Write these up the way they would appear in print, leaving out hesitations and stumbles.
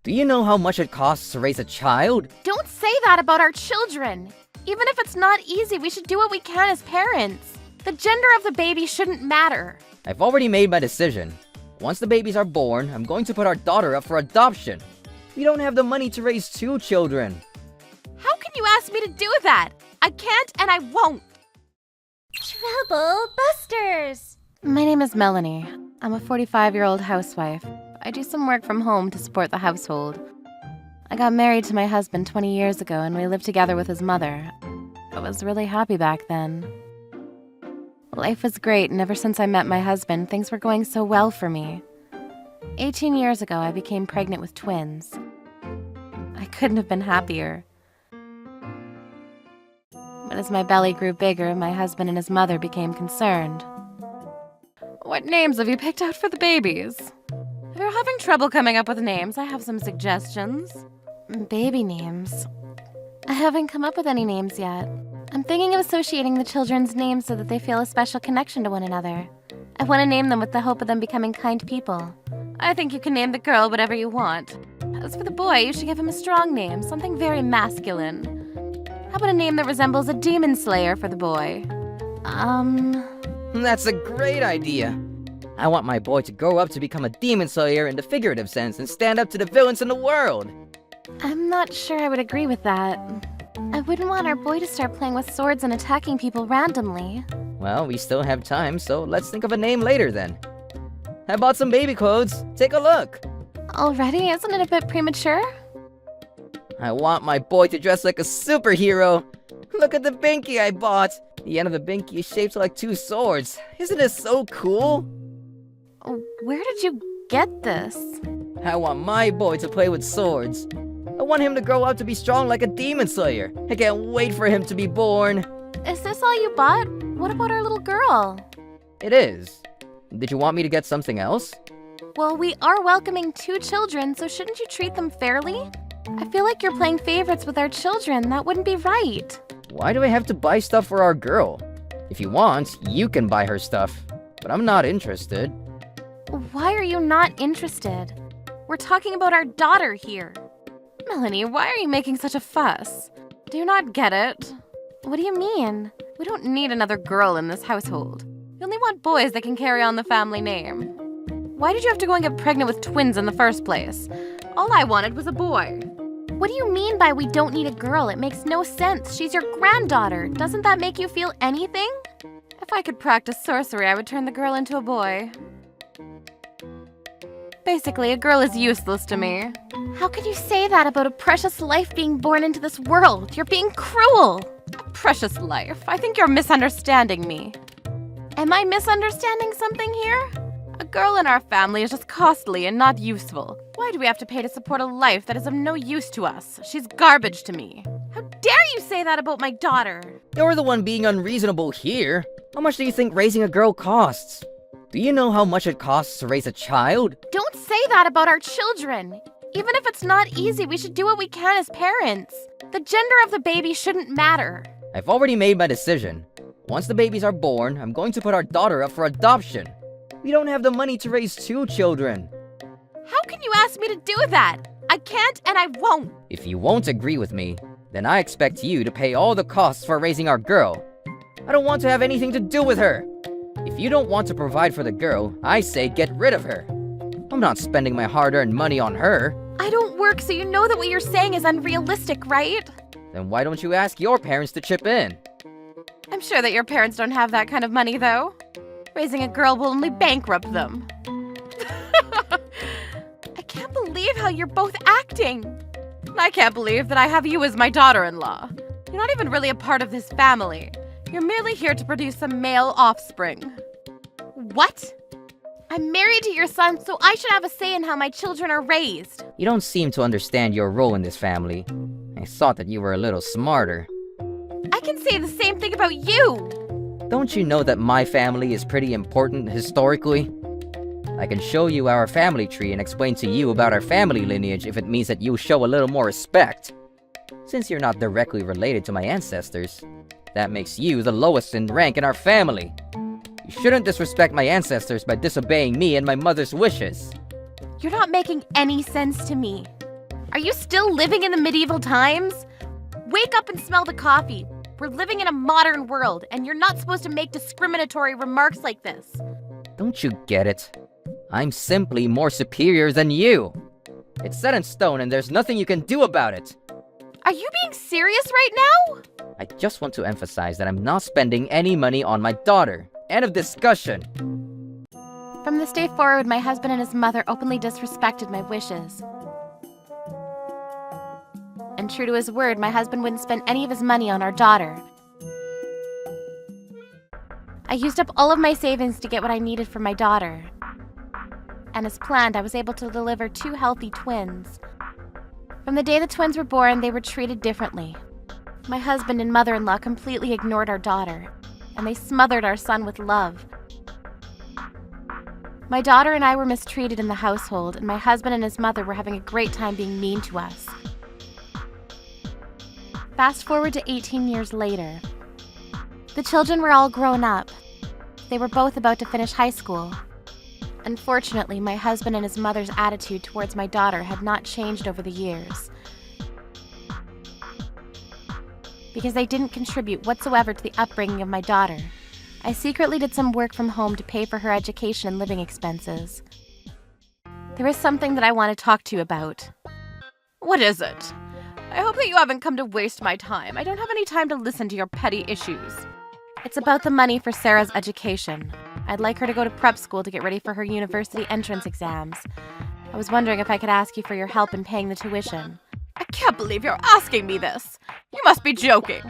Do you know how much it costs to raise a child? Don't say that about our children. Even if it's not easy, we should do what we can as parents. The gender of the baby shouldn't matter. I've already made my decision. Once the babies are born, I'm going to put our daughter up for adoption. We don't have the money to raise 2 children. How can you ask me to do that? I can't and I won't. Trouble Busters! My name is Melanie. I'm a 45-year-old housewife. I do some work from home to support the household. I got married to my husband 20 years ago and we lived together with his mother. I was really happy back then. Life was great, and ever since I met my husband, things were going so well for me. 18 years ago, I became pregnant with twins. I couldn't have been happier. But as my belly grew bigger, my husband and his mother became concerned. What names have you picked out for the babies? If you're having trouble coming up with names, I have some suggestions. Baby names? I haven't come up with any names yet. I'm thinking of associating the children's names so that they feel a special connection to one another. I want to name them with the hope of them becoming kind people. I think you can name the girl whatever you want. As for the boy, you should give him a strong name, something very masculine. How about a name that resembles a demon slayer for the boy? That's a great idea. I want my boy to grow up to become a demon slayer in the figurative sense and stand up to the villains in the world. I'm not sure I would agree with that. I wouldn't want our boy to start playing with swords and attacking people randomly. Well, we still have time, so let's think of a name later then. I bought some baby clothes. Take a look. Already? Isn't it a bit premature? I want my boy to dress like a superhero. Look at the binky I bought. The end of the binky is shaped like 2 swords. Isn't it so cool? Where did you get this? I want my boy to play with swords. I want him to grow up to be strong like a demon slayer. I can't wait for him to be born. Is this all you bought? What about our little girl? It is. Did you want me to get something else? Well, we are welcoming 2 children, so shouldn't you treat them fairly? I feel like you're playing favorites with our children. That wouldn't be right. Why do I have to buy stuff for our girl? If you want, you can buy her stuff. But I'm not interested. Why are you not interested? We're talking about our daughter here. Melanie, why are you making such a fuss? Do you not get it? What do you mean? We don't need another girl in this household. We only want boys that can carry on the family name. Why did you have to go and get pregnant with twins in the first place? All I wanted was a boy. What do you mean by we don't need a girl? It makes no sense. She's your granddaughter. Doesn't that make you feel anything? If I could practice sorcery, I would turn the girl into a boy. Basically, a girl is useless to me. How can you say that about a precious life being born into this world? You're being cruel. A precious life? I think you're misunderstanding me. Am I misunderstanding something here? A girl in our family is just costly and not useful. Why do we have to pay to support a life that is of no use to us? She's garbage to me. How dare you say that about my daughter? You're the one being unreasonable here. How much do you think raising a girl costs? Do you know how much it costs to raise a child? Don't say that about our children. Even if it's not easy, we should do what we can as parents. The gender of the baby shouldn't matter. I've already made my decision. Once the babies are born, I'm going to put our daughter up for adoption. We don't have the money to raise 2 children. How can you ask me to do that? I can't and I won't. If you won't agree with me, then I expect you to pay all the costs for raising our girl. I don't want to have anything to do with her. If you don't want to provide for the girl, I say get rid of her. I'm not spending my hard-earned money on her. I don't work, so you know that what you're saying is unrealistic, right? Then why don't you ask your parents to chip in? I'm sure that your parents don't have that kind of money, though. Raising a girl will only bankrupt them. I can't believe how you're both acting. I can't believe that I have you as my daughter-in-law. You're not even really a part of this family. You're merely here to produce some male offspring. What? I'm married to your son, so I should have a say in how my children are raised. You don't seem to understand your role in this family. I thought that you were a little smarter. I can say the same thing about you. Don't you know that my family is pretty important historically? I can show you our family tree and explain to you about our family lineage if it means that you show a little more respect. Since you're not directly related to my ancestors, that makes you the lowest in rank in our family. You shouldn't disrespect my ancestors by disobeying me and my mother's wishes. You're not making any sense to me. Are you still living in the medieval times? Wake up and smell the coffee. We're living in a modern world, and you're not supposed to make discriminatory remarks like this. Don't you get it? I'm simply more superior than you. It's set in stone and there's nothing you can do about it. Are you being serious right now? I just want to emphasize that I'm not spending any money on my daughter. End of discussion. From this day forward, my husband and his mother openly disrespected my wishes. And true to his word, my husband wouldn't spend any of his money on our daughter. I used up all of my savings to get what I needed for my daughter. And as planned, I was able to deliver 2 healthy twins. From the day the twins were born, they were treated differently. My husband and mother-in-law completely ignored our daughter, and they smothered our son with love. My daughter and I were mistreated in the household, and my husband and his mother were having a great time being mean to us. Fast forward to 18 years later. The children were all grown up. They were both about to finish high school. Unfortunately, my husband and his mother's attitude towards my daughter had not changed over the years. Because they didn't contribute whatsoever to the upbringing of my daughter, I secretly did some work from home to pay for her education and living expenses. There is something that I want to talk to you about. What is it? I hope that you haven't come to waste my time. I don't have any time to listen to your petty issues. It's about the money for Sarah's education. I'd like her to go to prep school to get ready for her university entrance exams. I was wondering if I could ask you for your help in paying the tuition. I can't believe you're asking me this. You must be joking.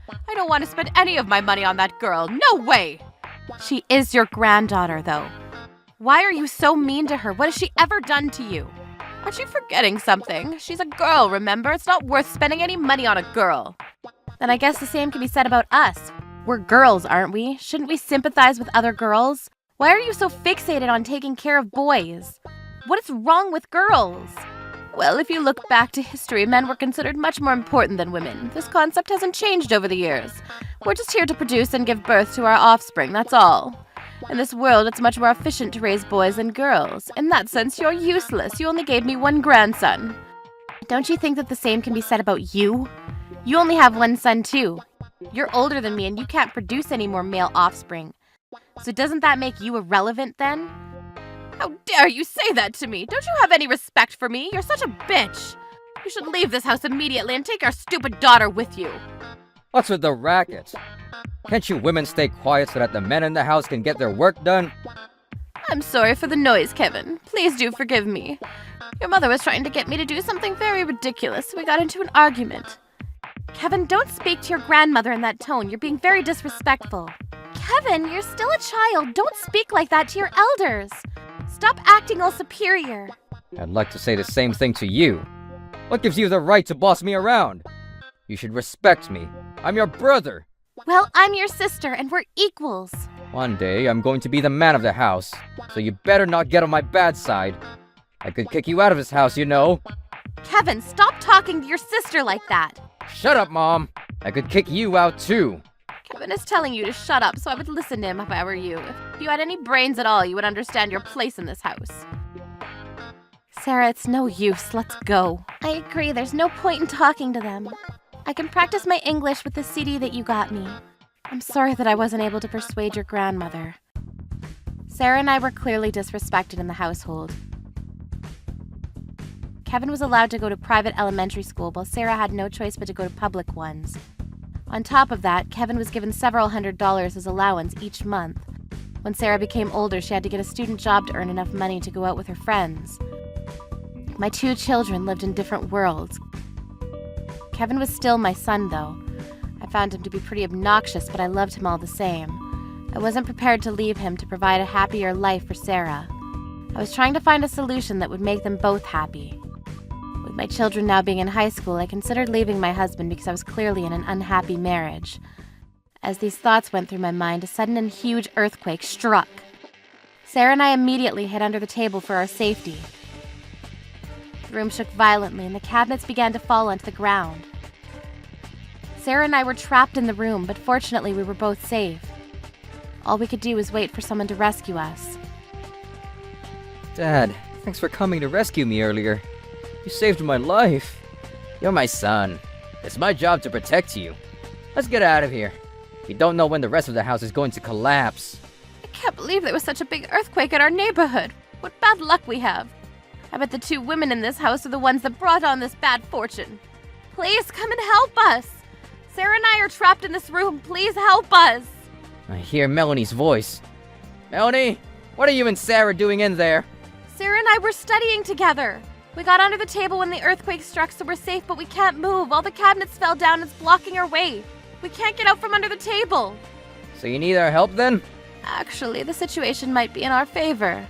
I don't want to spend any of my money on that girl. No way. She is your granddaughter, though. Why are you so mean to her? What has she ever done to you? Aren't you forgetting something? She's a girl, remember? It's not worth spending any money on a girl. Then I guess the same can be said about us. We're girls, aren't we? Shouldn't we sympathize with other girls? Why are you so fixated on taking care of boys? What is wrong with girls? Well, if you look back to history, men were considered much more important than women. This concept hasn't changed over the years. We're just here to produce and give birth to our offspring, that's all. In this world, it's much more efficient to raise boys than girls. In that sense, you're useless. You only gave me 1 grandson. Don't you think that the same can be said about you? You only have 1 son, too. You're older than me and you can't produce any more male offspring. So doesn't that make you irrelevant then? How dare you say that to me? Don't you have any respect for me? You're such a bitch. You should leave this house immediately and take your stupid daughter with you. What's with the racket? Can't you women stay quiet so that the men in the house can get their work done? I'm sorry for the noise, Kevin. Please do forgive me. Your mother was trying to get me to do something very ridiculous, so we got into an argument. Kevin, don't speak to your grandmother in that tone. You're being very disrespectful. Kevin, you're still a child. Don't speak like that to your elders. Stop acting all superior. I'd like to say the same thing to you. What gives you the right to boss me around? You should respect me. I'm your brother. Well, I'm your sister, and we're equals. One day, I'm going to be the man of the house, so you better not get on my bad side. I could kick you out of this house, you know. Kevin, stop talking to your sister like that. Shut up, Mom. I could kick you out, too. Kevin is telling you to shut up, so I would listen to him if I were you. If you had any brains at all, you would understand your place in this house. Sarah, it's no use. Let's go. I agree. There's no point in talking to them. I can practice my English with the CD that you got me. I'm sorry that I wasn't able to persuade your grandmother. Sarah and I were clearly disrespected in the household. Kevin was allowed to go to private elementary school, while Sarah had no choice but to go to public ones. On top of that, Kevin was given several $100s as allowance each month. When Sarah became older, she had to get a student job to earn enough money to go out with her friends. My 2 children lived in different worlds. Kevin was still my son, though. I found him to be pretty obnoxious, but I loved him all the same. I wasn't prepared to leave him to provide a happier life for Sarah. I was trying to find a solution that would make them both happy. With my children now being in high school, I considered leaving my husband because I was clearly in an unhappy marriage. As these thoughts went through my mind, a sudden and huge earthquake struck. Sarah and I immediately hid under the table for our safety. The room shook violently and the cabinets began to fall onto the ground. Sarah and I were trapped in the room, but fortunately we were both safe. All we could do was wait for someone to rescue us. Dad, thanks for coming to rescue me earlier. You saved my life. You're my son. It's my job to protect you. Let's get out of here. You don't know when the rest of the house is going to collapse. I can't believe there was such a big earthquake in our neighborhood. What bad luck we have. I bet the two women in this house are the ones that brought on this bad fortune. Please come and help us. Sarah and I are trapped in this room. Please help us. I hear Melanie's voice. Melanie, what are you and Sarah doing in there? Sarah and I were studying together. We got under the table when the earthquake struck, so we're safe, but we can't move. All the cabinets fell down. It's blocking our way. We can't get out from under the table. So you need our help then? Actually, the situation might be in our favor.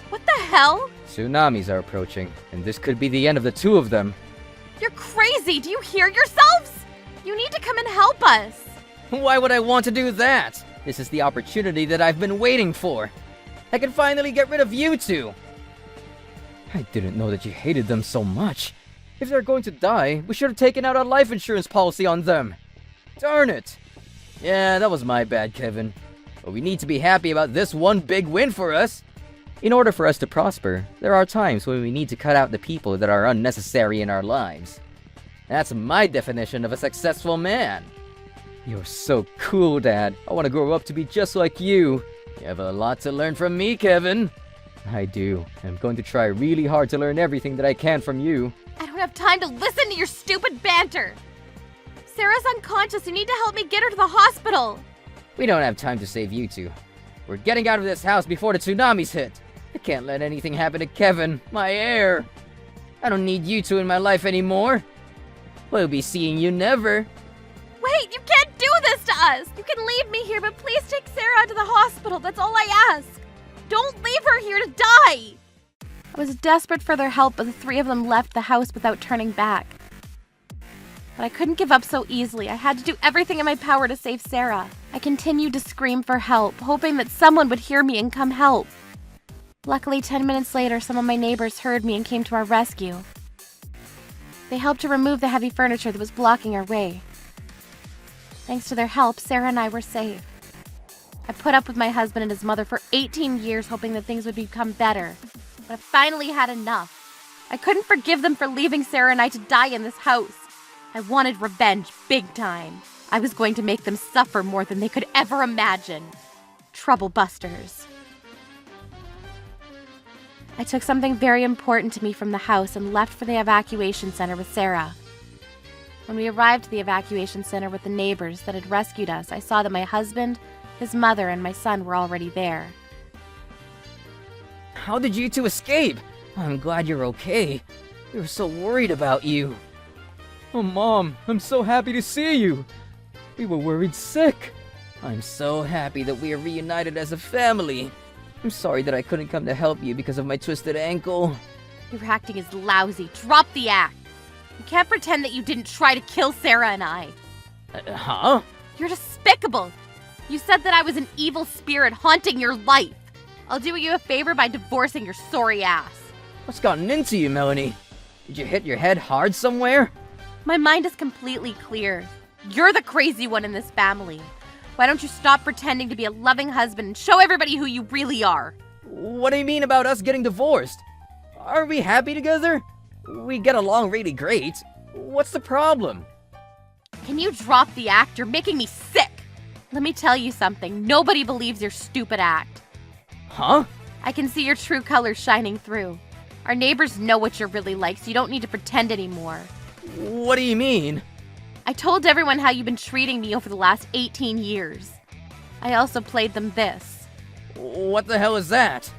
What the hell? Tsunamis are approaching, and this could be the end of the two of them. You're crazy! Do you hear yourselves? You need to come and help us! Why would I want to do that? This is the opportunity that I've been waiting for. I can finally get rid of you two. I didn't know that you hated them so much. If they're going to die, we should have taken out a life insurance policy on them. Darn it. Yeah, that was my bad, Kevin. But we need to be happy about this one big win for us. In order for us to prosper, there are times when we need to cut out the people that are unnecessary in our lives. That's my definition of a successful man. You're so cool, Dad. I want to grow up to be just like you. You have a lot to learn from me, Kevin. I do. I'm going to try really hard to learn everything that I can from you. I don't have time to listen to your stupid banter. Sarah's unconscious. You need to help me get her to the hospital. We don't have time to save you two. We're getting out of this house before the tsunamis hit. I can't let anything happen to Kevin, my heir. I don't need you two in my life anymore. We'll be seeing you never. Wait, you can't do this to us. You can leave me here, but please take Sarah to the hospital. That's all I ask. Don't leave her here to die! I was desperate for their help, but the three of them left the house without turning back. But I couldn't give up so easily. I had to do everything in my power to save Sarah. I continued to scream for help, hoping that someone would hear me and come help. Luckily, 10 minutes later, some of my neighbors heard me and came to our rescue. They helped to remove the heavy furniture that was blocking our way. Thanks to their help, Sarah and I were safe. I put up with my husband and his mother for 18 years, hoping that things would become better. But I finally had enough. I couldn't forgive them for leaving Sarah and I to die in this house. I wanted revenge big time. I was going to make them suffer more than they could ever imagine. Trouble busters. I took something very important to me from the house and left for the evacuation center with Sarah. When we arrived at the evacuation center with the neighbors that had rescued us, I saw that my husband, his mother, and my son were already there. How did you two escape? I'm glad you're okay. We were so worried about you. Oh, Mom, I'm so happy to see you. We were worried sick. I'm so happy that we are reunited as a family. I'm sorry that I couldn't come to help you because of my twisted ankle. Your acting is lousy. Drop the act. You can't pretend that you didn't try to kill Sarah and I. Huh? You're despicable. You said that I was an evil spirit haunting your life. I'll do you a favor by divorcing your sorry ass. What's gotten into you, Melanie? Did you hit your head hard somewhere? My mind is completely clear. You're the crazy one in this family. Why don't you stop pretending to be a loving husband and show everybody who you really are? What do you mean about us getting divorced? Are we happy together? We get along really great. What's the problem? Can you drop the act? You're making me sick. Let me tell you something. Nobody believes your stupid act. Huh? I can see your true colors shining through. Our neighbors know what you're really like, so you don't need to pretend anymore. What do you mean? I told everyone how you've been treating me over the last 18 years. I also played them this. What the hell is that?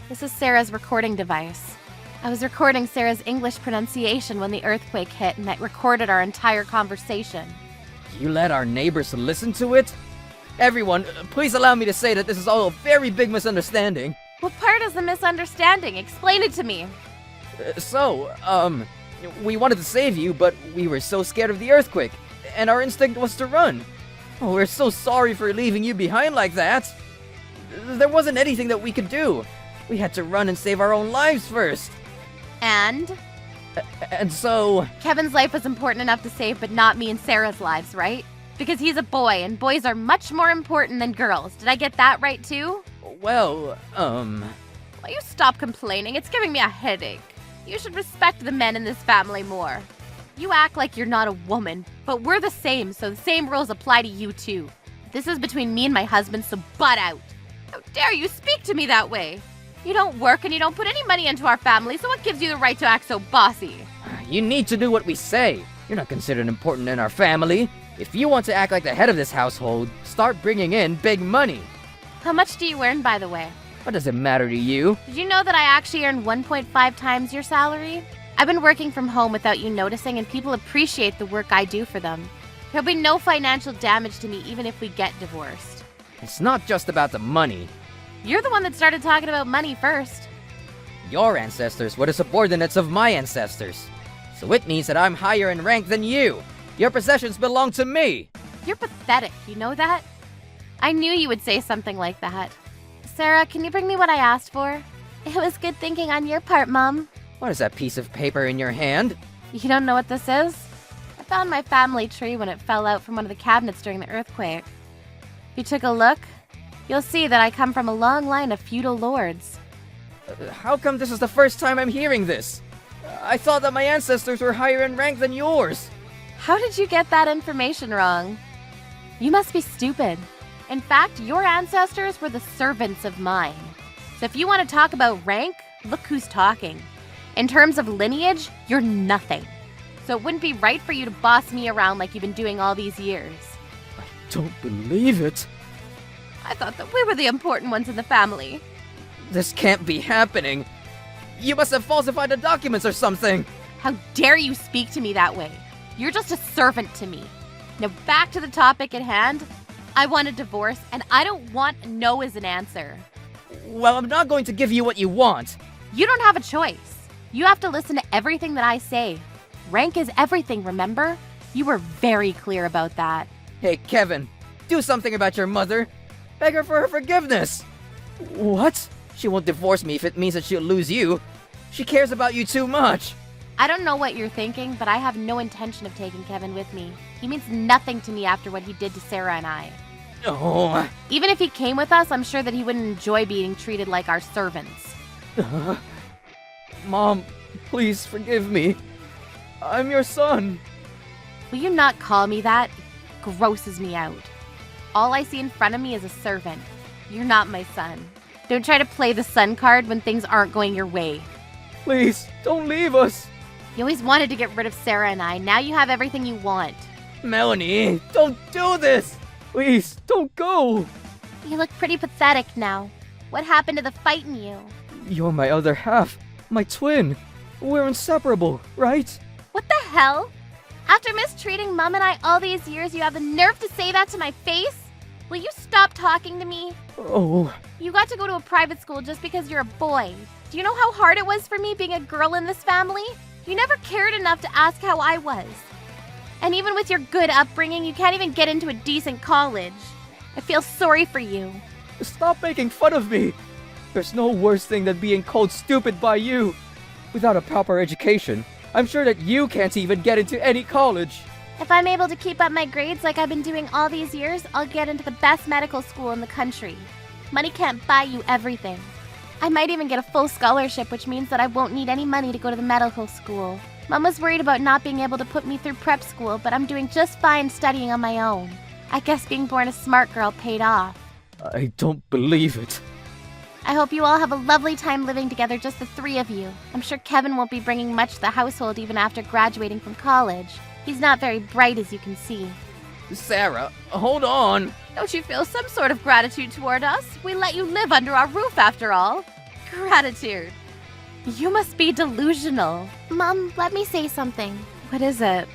This is Sarah's recording device. I was recording Sarah's English pronunciation when the earthquake hit, and I recorded our entire conversation. You let our neighbors listen to it? Everyone, please allow me to say that this is all a very big misunderstanding. What part is the misunderstanding? Explain it to me. We wanted to save you, but we were so scared of the earthquake, and our instinct was to run. Oh, we're so sorry for leaving you behind like that. There wasn't anything that we could do. We had to run and save our own lives first. And so... Kevin's life was important enough to save, but not me and Sarah's lives, right? Because he's a boy, and boys are much more important than girls. Did I get that right, too? Well, Will you stop complaining? It's giving me a headache. You should respect the men in this family more. You act like you're not a woman, but we're the same, so the same rules apply to you too. This is between me and my husband, so butt out. How dare you speak to me that way? You don't work and you don't put any money into our family, so what gives you the right to act so bossy? You need to do what we say. You're not considered important in our family. If you want to act like the head of this household, start bringing in big money. How much do you earn, by the way? What does it matter to you? Did you know that I actually earn 1.5 times your salary? I've been working from home without you noticing, and people appreciate the work I do for them. There'll be no financial damage to me even if we get divorced. It's not just about the money. You're the one that started talking about money first. Your ancestors were the subordinates of my ancestors. So it means that I'm higher in rank than you. Your possessions belong to me. You're pathetic, you know that? I knew you would say something like that. Sarah, can you bring me what I asked for? It was good thinking on your part, Mom. What is that piece of paper in your hand? You don't know what this is? I found my family tree when it fell out from one of the cabinets during the earthquake. If you took a look, you'll see that I come from a long line of feudal lords. How come this is the first time I'm hearing this? I thought that my ancestors were higher in rank than yours. How did you get that information wrong? You must be stupid. In fact, your ancestors were the servants of mine. So if you want to talk about rank, look who's talking. In terms of lineage, you're nothing. So it wouldn't be right for you to boss me around like you've been doing all these years. I don't believe it. I thought that we were the important ones in the family. This can't be happening. You must have falsified the documents or something. How dare you speak to me that way? You're just a servant to me. Now back to the topic at hand. I want a divorce, and I don't want no as an answer. Well, I'm not going to give you what you want. You don't have a choice. You have to listen to everything that I say. Rank is everything, remember? You were very clear about that. Hey, Kevin, do something about your mother. Beg her for her forgiveness. What? She won't divorce me if it means that she'll lose you. She cares about you too much. I don't know what you're thinking, but I have no intention of taking Kevin with me. He means nothing to me after what he did to Sarah and I. Oh. Even if he came with us, I'm sure that he wouldn't enjoy being treated like our servants. Mom, please forgive me. I'm your son. Will you not call me that? It grosses me out. All I see in front of me is a servant. You're not my son. Don't try to play the son card when things aren't going your way. Please, don't leave us. You always wanted to get rid of Sarah and I. Now you have everything you want. Melanie, don't do this. Please, don't go. You look pretty pathetic now. What happened to the fight in you? You're my other half, my twin. We're inseparable, right? What the hell? After mistreating Mom and I all these years, you have the nerve to say that to my face? Will you stop talking to me? Oh. You got to go to a private school just because you're a boy. Do you know how hard it was for me being a girl in this family? You never cared enough to ask how I was. And even with your good upbringing, you can't even get into a decent college. I feel sorry for you. Stop making fun of me. There's no worse thing than being called stupid by you. Without a proper education, I'm sure that you can't even get into any college. If I'm able to keep up my grades like I've been doing all these years, I'll get into the best medical school in the country. Money can't buy you everything. I might even get a full scholarship, which means that I won't need any money to go to the medical school. Mom was worried about not being able to put me through prep school, but I'm doing just fine studying on my own. I guess being born a smart girl paid off. I don't believe it. I hope you all have a lovely time living together, just the three of you. I'm sure Kevin won't be bringing much to the household even after graduating from college. He's not very bright, as you can see. Sarah, hold on. Don't you feel some sort of gratitude toward us? We let you live under our roof, after all. Gratitude. You must be delusional. Mom, let me say something. What is it?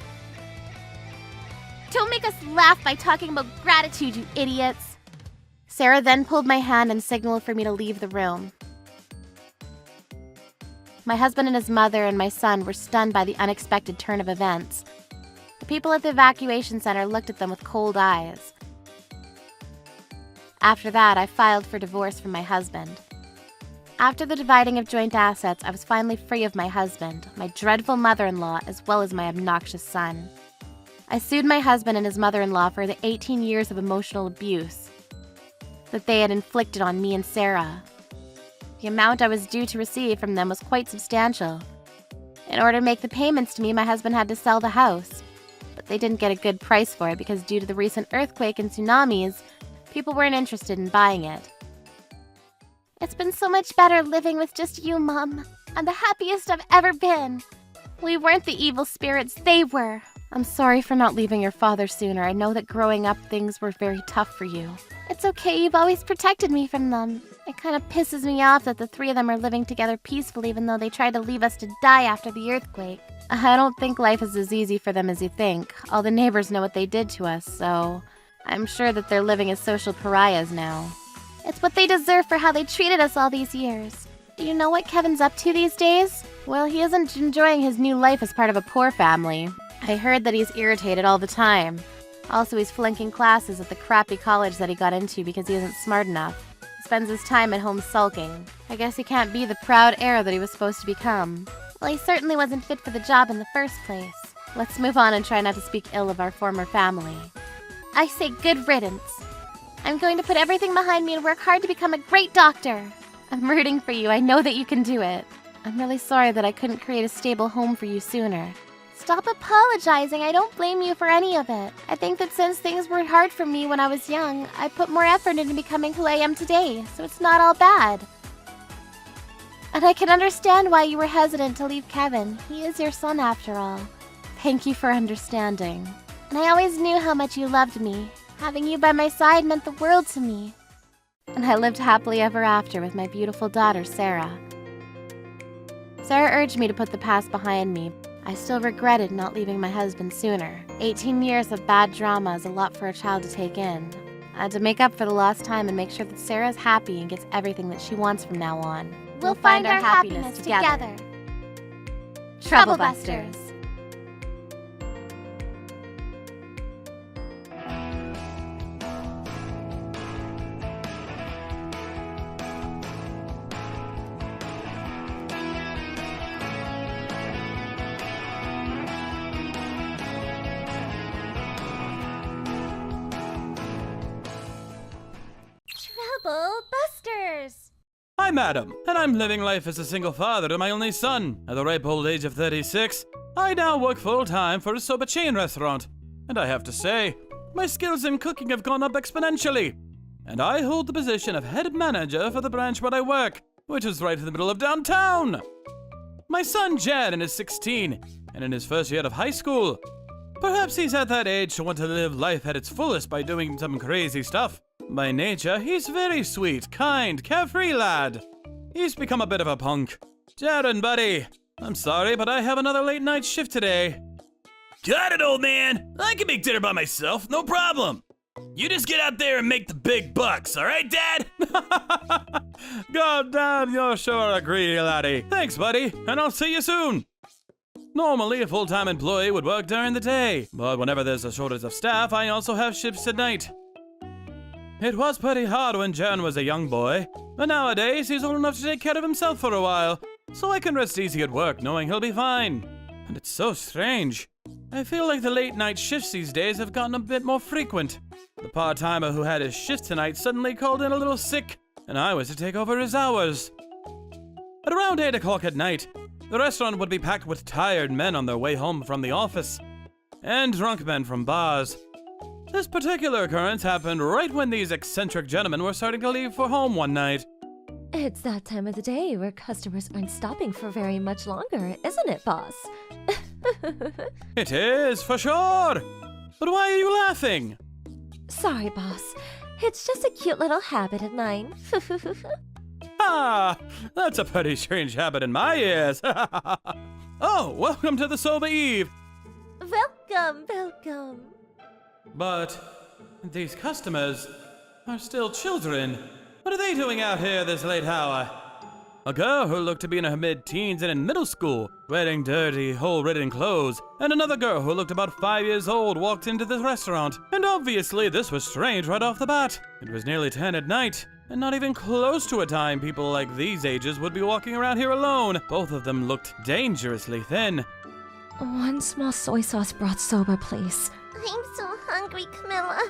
Don't make us laugh by talking about gratitude, you idiots. Sarah then pulled my hand and signaled for me to leave the room. My husband and his mother and my son were stunned by the unexpected turn of events. The people at the evacuation center looked at them with cold eyes. After that, I filed for divorce from my husband. After the dividing of joint assets, I was finally free of my husband, my dreadful mother-in-law, as well as my obnoxious son. I sued my husband and his mother-in-law for the 18 years of emotional abuse that they had inflicted on me and Sarah. The amount I was due to receive from them was quite substantial. In order to make the payments to me, my husband had to sell the house. But they didn't get a good price for it because due to the recent earthquake and tsunamis, people weren't interested in buying it. It's been so much better living with just you, Mom. I'm the happiest I've ever been. We weren't the evil spirits, they were. I'm sorry for not leaving your father sooner. I know that growing up things were very tough for you. It's okay, you've always protected me from them. It kind of pisses me off that the three of them are living together peacefully even though they tried to leave us to die after the earthquake. I don't think life is as easy for them as you think. All the neighbors know what they did to us, so I'm sure that they're living as social pariahs now. It's what they deserve for how they treated us all these years. Do you know what Kevin's up to these days? Well, he isn't enjoying his new life as part of a poor family. I heard that he's irritated all the time. Also, he's flunking classes at the crappy college that he got into because he isn't smart enough. He spends his time at home sulking. I guess he can't be the proud heir that he was supposed to become. Well, he certainly wasn't fit for the job in the first place. Let's move on and try not to speak ill of our former family. I say good riddance. I'm going to put everything behind me and work hard to become a great doctor. I'm rooting for you. I know that you can do it. I'm really sorry that I couldn't create a stable home for you sooner. Stop apologizing. I don't blame you for any of it. I think that since things were hard for me when I was young, I put more effort into becoming who I am today, so it's not all bad. And I can understand why you were hesitant to leave Kevin. He is your son after all. Thank you for understanding. And I always knew how much you loved me. Having you by my side meant the world to me. And I lived happily ever after with my beautiful daughter, Sarah. Sarah urged me to put the past behind me. I still regretted not leaving my husband sooner. 18 years of bad drama is a lot for a child to take in. I had to make up for the lost time and make sure that Sarah's happy and gets everything that she wants from now on. We'll find our happiness together. Troublebusters. Troublebusters! Hi, madam, and I'm living life as a single father to my only son. At the ripe old age of 36, I now work full-time for a soba chain restaurant. And I have to say, my skills in cooking have gone up exponentially. And I hold the position of head manager for the branch where I work, which is right in the middle of downtown. My son Jan is 16, and in his first year of high school. Perhaps he's at that age to want to live life at its fullest by doing some crazy stuff. By nature, he's very sweet, kind, carefree lad. He's become a bit of a punk. Jaron, buddy, I'm sorry, but I have another late night shift today. Got it, old man. I can make dinner by myself, no problem. You just get out there and make the big bucks, alright, Dad? God damn, you're sure a greedy laddie. Thanks, buddy, and I'll see you soon. Normally, a full-time employee would work during the day, but whenever there's a shortage of staff, I also have shifts at night. It was pretty hard when Jan was a young boy, but nowadays he's old enough to take care of himself for a while, so I can rest easy at work knowing he'll be fine. And it's so strange. I feel like the late night shifts these days have gotten a bit more frequent. The part-timer who had his shift tonight suddenly called in a little sick, and I was to take over his hours. At around 8 o'clock at night, the restaurant would be packed with tired men on their way home from the office, and drunk men from bars. This particular occurrence happened right when these eccentric gentlemen were starting to leave for home one night. It's that time of the day where customers aren't stopping for very much longer, isn't it, boss? It is, for sure! But why are you laughing? Sorry, boss. It's just a cute little habit of mine. Ah, that's a pretty strange habit in my ears. Oh, welcome to the Soba Eve. Welcome, welcome. But these customers are still children. What are they doing out here this late hour? A girl who looked to be in her mid-teens and in middle school, wearing dirty, hole-ridden clothes, and another girl who looked about 5 years old walked into this restaurant. And obviously this was strange right off the bat. It was nearly 10 at night, and not even close to a time people like these ages would be walking around here alone. Both of them looked dangerously thin. One small soy sauce broth soba, please. I'm so hungry, Camilla.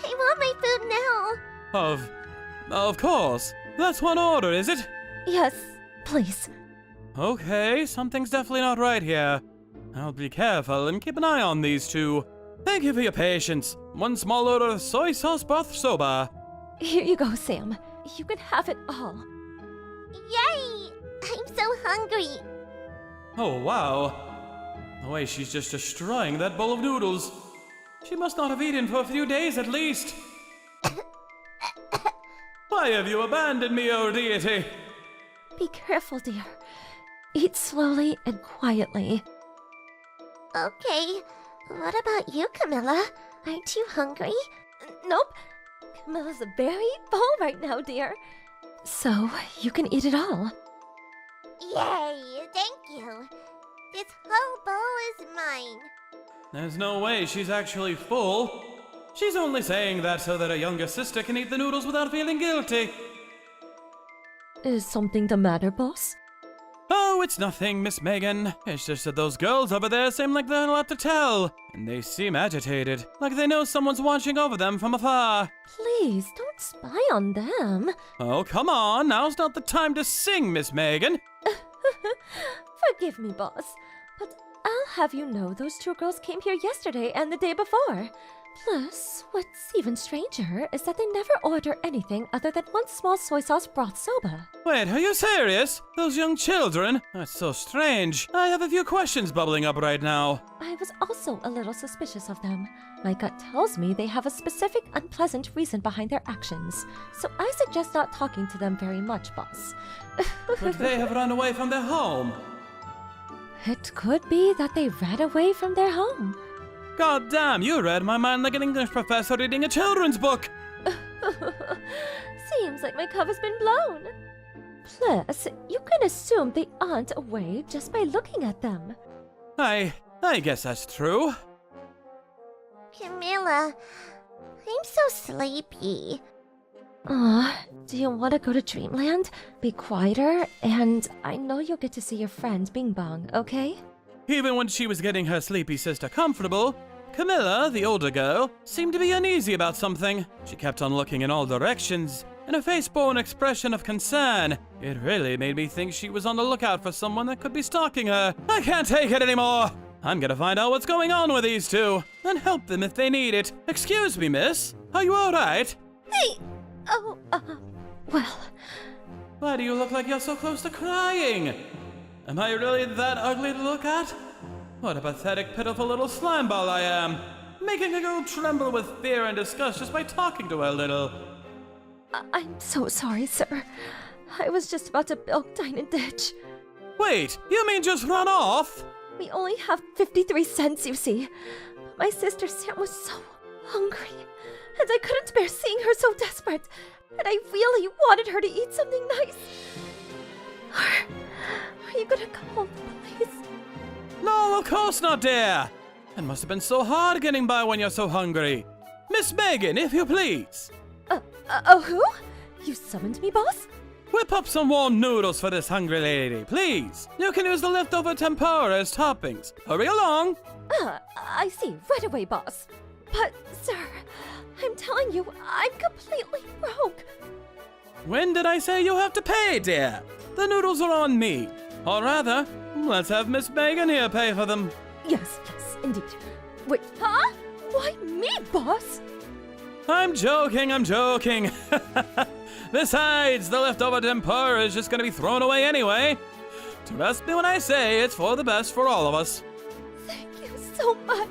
I want my food now. Of course. That's one order, is it? Yes, please. Okay, something's definitely not right here. I'll be careful and keep an eye on these two. Thank you for your patience. One small order of soy sauce broth soba. Here you go, Sam. You can have it all. Yay! I'm so hungry. Oh, wow. The way she's just destroying that bowl of noodles. She must not have eaten for a few days at least. Why have you abandoned me, oh deity? Be careful, dear. Eat slowly and quietly. Okay. What about you, Camilla? Aren't you hungry? Nope. Camilla's very full right now, dear. So, you can eat it all. Yay! Thank you. This whole bowl is mine. There's no way she's actually full. She's only saying that so that her younger sister can eat the noodles without feeling guilty. Is something the matter, boss? Oh, it's nothing, Miss Megan. It's just that those girls over there seem like they have a lot to tell. And they seem agitated, like they know someone's watching over them from afar. Please, don't spy on them. Oh, come on, now's not the time to sing, Miss Megan. Forgive me, boss, but I'll have you know those two girls came here yesterday and the day before. Plus, what's even stranger is that they never order anything other than one small soy sauce broth soba. Wait, are you serious? Those young children? That's so strange. I have a few questions bubbling up right now. I was also a little suspicious of them. My gut tells me they have a specific unpleasant reason behind their actions, so I suggest not talking to them very much, boss. Could they have run away from their home? It could be that they ran away from their home. God damn, you read my mind like an English professor reading a children's book. Seems like my cover's been blown. Plus, you can assume they aren't away just by looking at them. I guess that's true. Camilla, I'm so sleepy. Do you want to go to Dreamland? Be quieter, and I know you'll get to see your friend Bing Bong, okay? Even when she was getting her sleepy sister comfortable, Camilla, the older girl, seemed to be uneasy about something. She kept on looking in all directions, and her face bore an expression of concern. It really made me think she was on the lookout for someone that could be stalking her. I can't take it anymore! I'm gonna find out what's going on with these two, and help them if they need it. Excuse me, miss. Are you alright? Hey! Oh, well, Why do you look like you're so close to crying? Am I really that ugly to look at? What a pathetic, pitiful little slime ball I am, making a girl tremble with fear and disgust just by talking to her a little. I'm so sorry, sir. I was just about to bilk Dine and Ditch. Wait, you mean just run off? We only have 53 cents, you see. But my sister Sam was so hungry, and I couldn't bear seeing her so desperate, and I really wanted her to eat something nice. Are you gonna call the police? No, of course not, dear. It must have been so hard getting by when you're so hungry. Miss Megan, if you please. Who? You summoned me, boss? Whip up some warm noodles for this hungry lady, please. You can use the leftover tempura as toppings. Hurry along. I see. Right away, boss. But, sir, I'm telling you, I'm completely broke. When did I say you have to pay, dear? The noodles are on me. Or rather, let's have Miss Megan here pay for them. Yes, indeed. Wait, huh? Why me, boss? I'm joking. Besides, the leftover tempura is just gonna be thrown away anyway. Trust me when I say it's for the best for all of us. Thank you so much.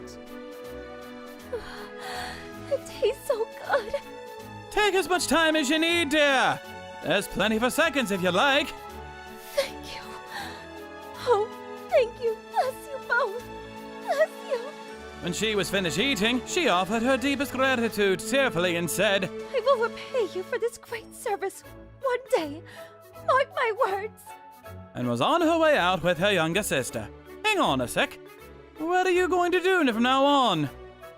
It tastes so good. Take as much time as you need, dear. There's plenty for seconds if you'd like. Thank you. Oh, thank you. Bless you both. Bless you. When she was finished eating, she offered her deepest gratitude tearfully and said, I will repay you for this great service one day. Mark my words. and was on her way out with her younger sister. Hang on a sec. What are you going to do from now on?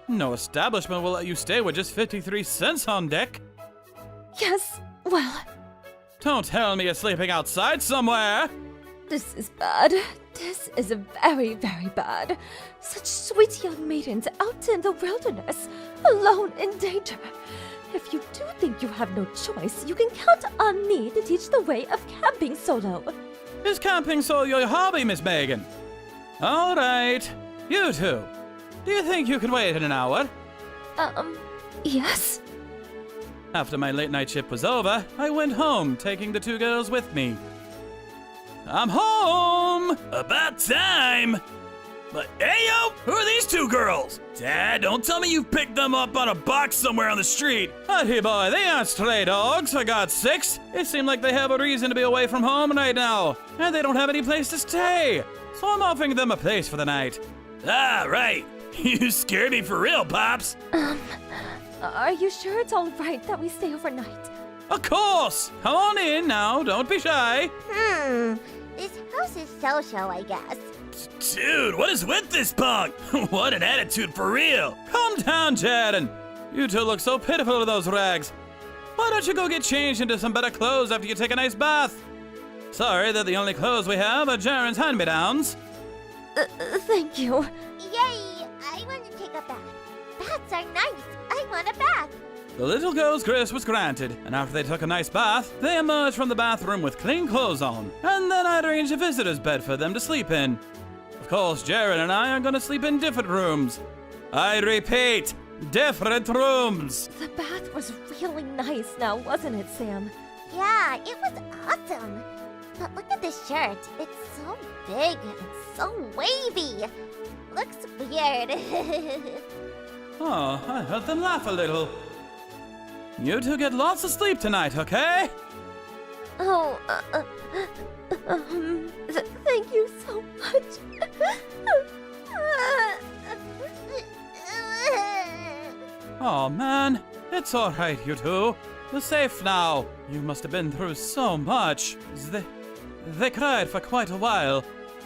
No establishment will let you stay with just 53 cents on deck. Yes, well, Don't tell me you're sleeping outside somewhere. this is bad. This is very, very bad. Such sweet young maidens out in the wilderness, alone in danger. If you do think you have no choice, you can count on me to teach the way of camping solo. Is camping so your hobby, Miss Megan? All right. You two. Do you think you can wait an hour? Yes? After my late night shift was over, I went home, taking the two girls with me. I'm home! About time! But Ayo, who are these two girls? Dad, don't tell me you picked them up on a box somewhere on the street. Hey boy, they aren't stray dogs, for God's sakes. It seemed like they have a reason to be away from home right now, and they don't have any place to stay. So I'm offering them a place for the night. Ah, right. You scared me for real, Pops. Are you sure it's all right that we stay overnight? Of course! Come on in now, don't be shy. This house is social, I guess. Dude, what is with this punk? What an attitude for real. Calm down, Jaden. You two look so pitiful with those rags. Why don't you go get changed into some better clothes after you take a nice bath? Sorry that the only clothes we have are Jaren's hand-me-downs. Thank you. Yay! I want to take a bath. Baths are nice. I want a bath. The little girl's grace was granted, and after they took a nice bath, they emerged from the bathroom with clean clothes on, and then I arranged a visitor's bed for them to sleep in. Of course, Jaren and I are gonna sleep in different rooms. I repeat, different rooms. The bath was really nice now, wasn't it, Sam? Yeah, it was awesome. But look at this shirt. It's so big and so wavy. Looks weird. Oh, I heard them laugh a little. You two get lots of sleep tonight, okay? Oh, thank you so much. Oh man, it's alright, you two. You're safe now. You must have been through so much. They cried for quite a while,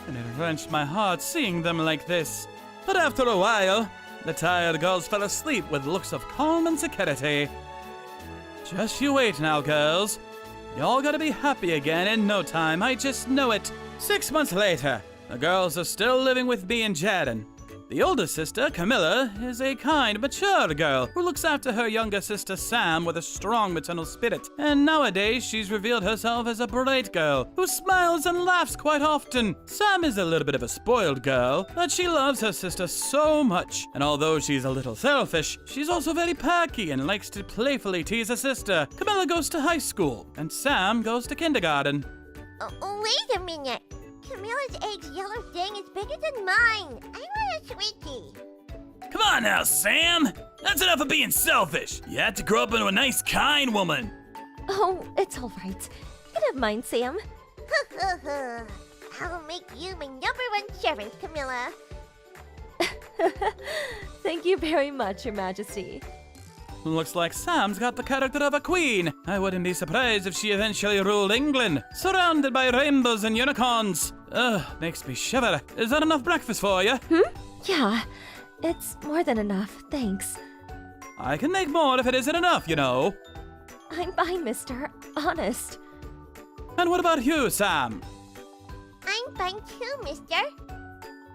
and it wrenched my heart seeing them like this. But after a while, the tired girls fell asleep with looks of calm and security. Just you wait now, girls. Y'all gotta be happy again in no time, I just know it. 6 months later, the girls are still living with me and Jaden. The older sister, Camilla, is a kind, mature girl who looks after her younger sister Sam with a strong maternal spirit. And nowadays, she's revealed herself as a bright girl who smiles and laughs quite often. Sam is a little bit of a spoiled girl, but she loves her sister so much. And although she's a little selfish, she's also very perky and likes to playfully tease her sister. Camilla goes to high school, and Sam goes to kindergarten. Oh, wait a minute. Camilla's egg's yellow thing is bigger than mine. I want a sweetie. Come on now, Sam. That's enough of being selfish. You have to grow up into a nice, kind woman. Oh, it's all right. You can have mine, Sam. I'll make you my #1 servant, Camilla. Thank you very much, Your Majesty. Looks like Sam's got the character of a queen. I wouldn't be surprised if she eventually ruled England, surrounded by rainbows and unicorns. Ugh, makes me shiver. Is that enough breakfast for you? Yeah, it's more than enough, thanks. I can make more if it isn't enough, you know. I'm fine, mister. Honest. And what about you, Sam? I'm fine too, mister.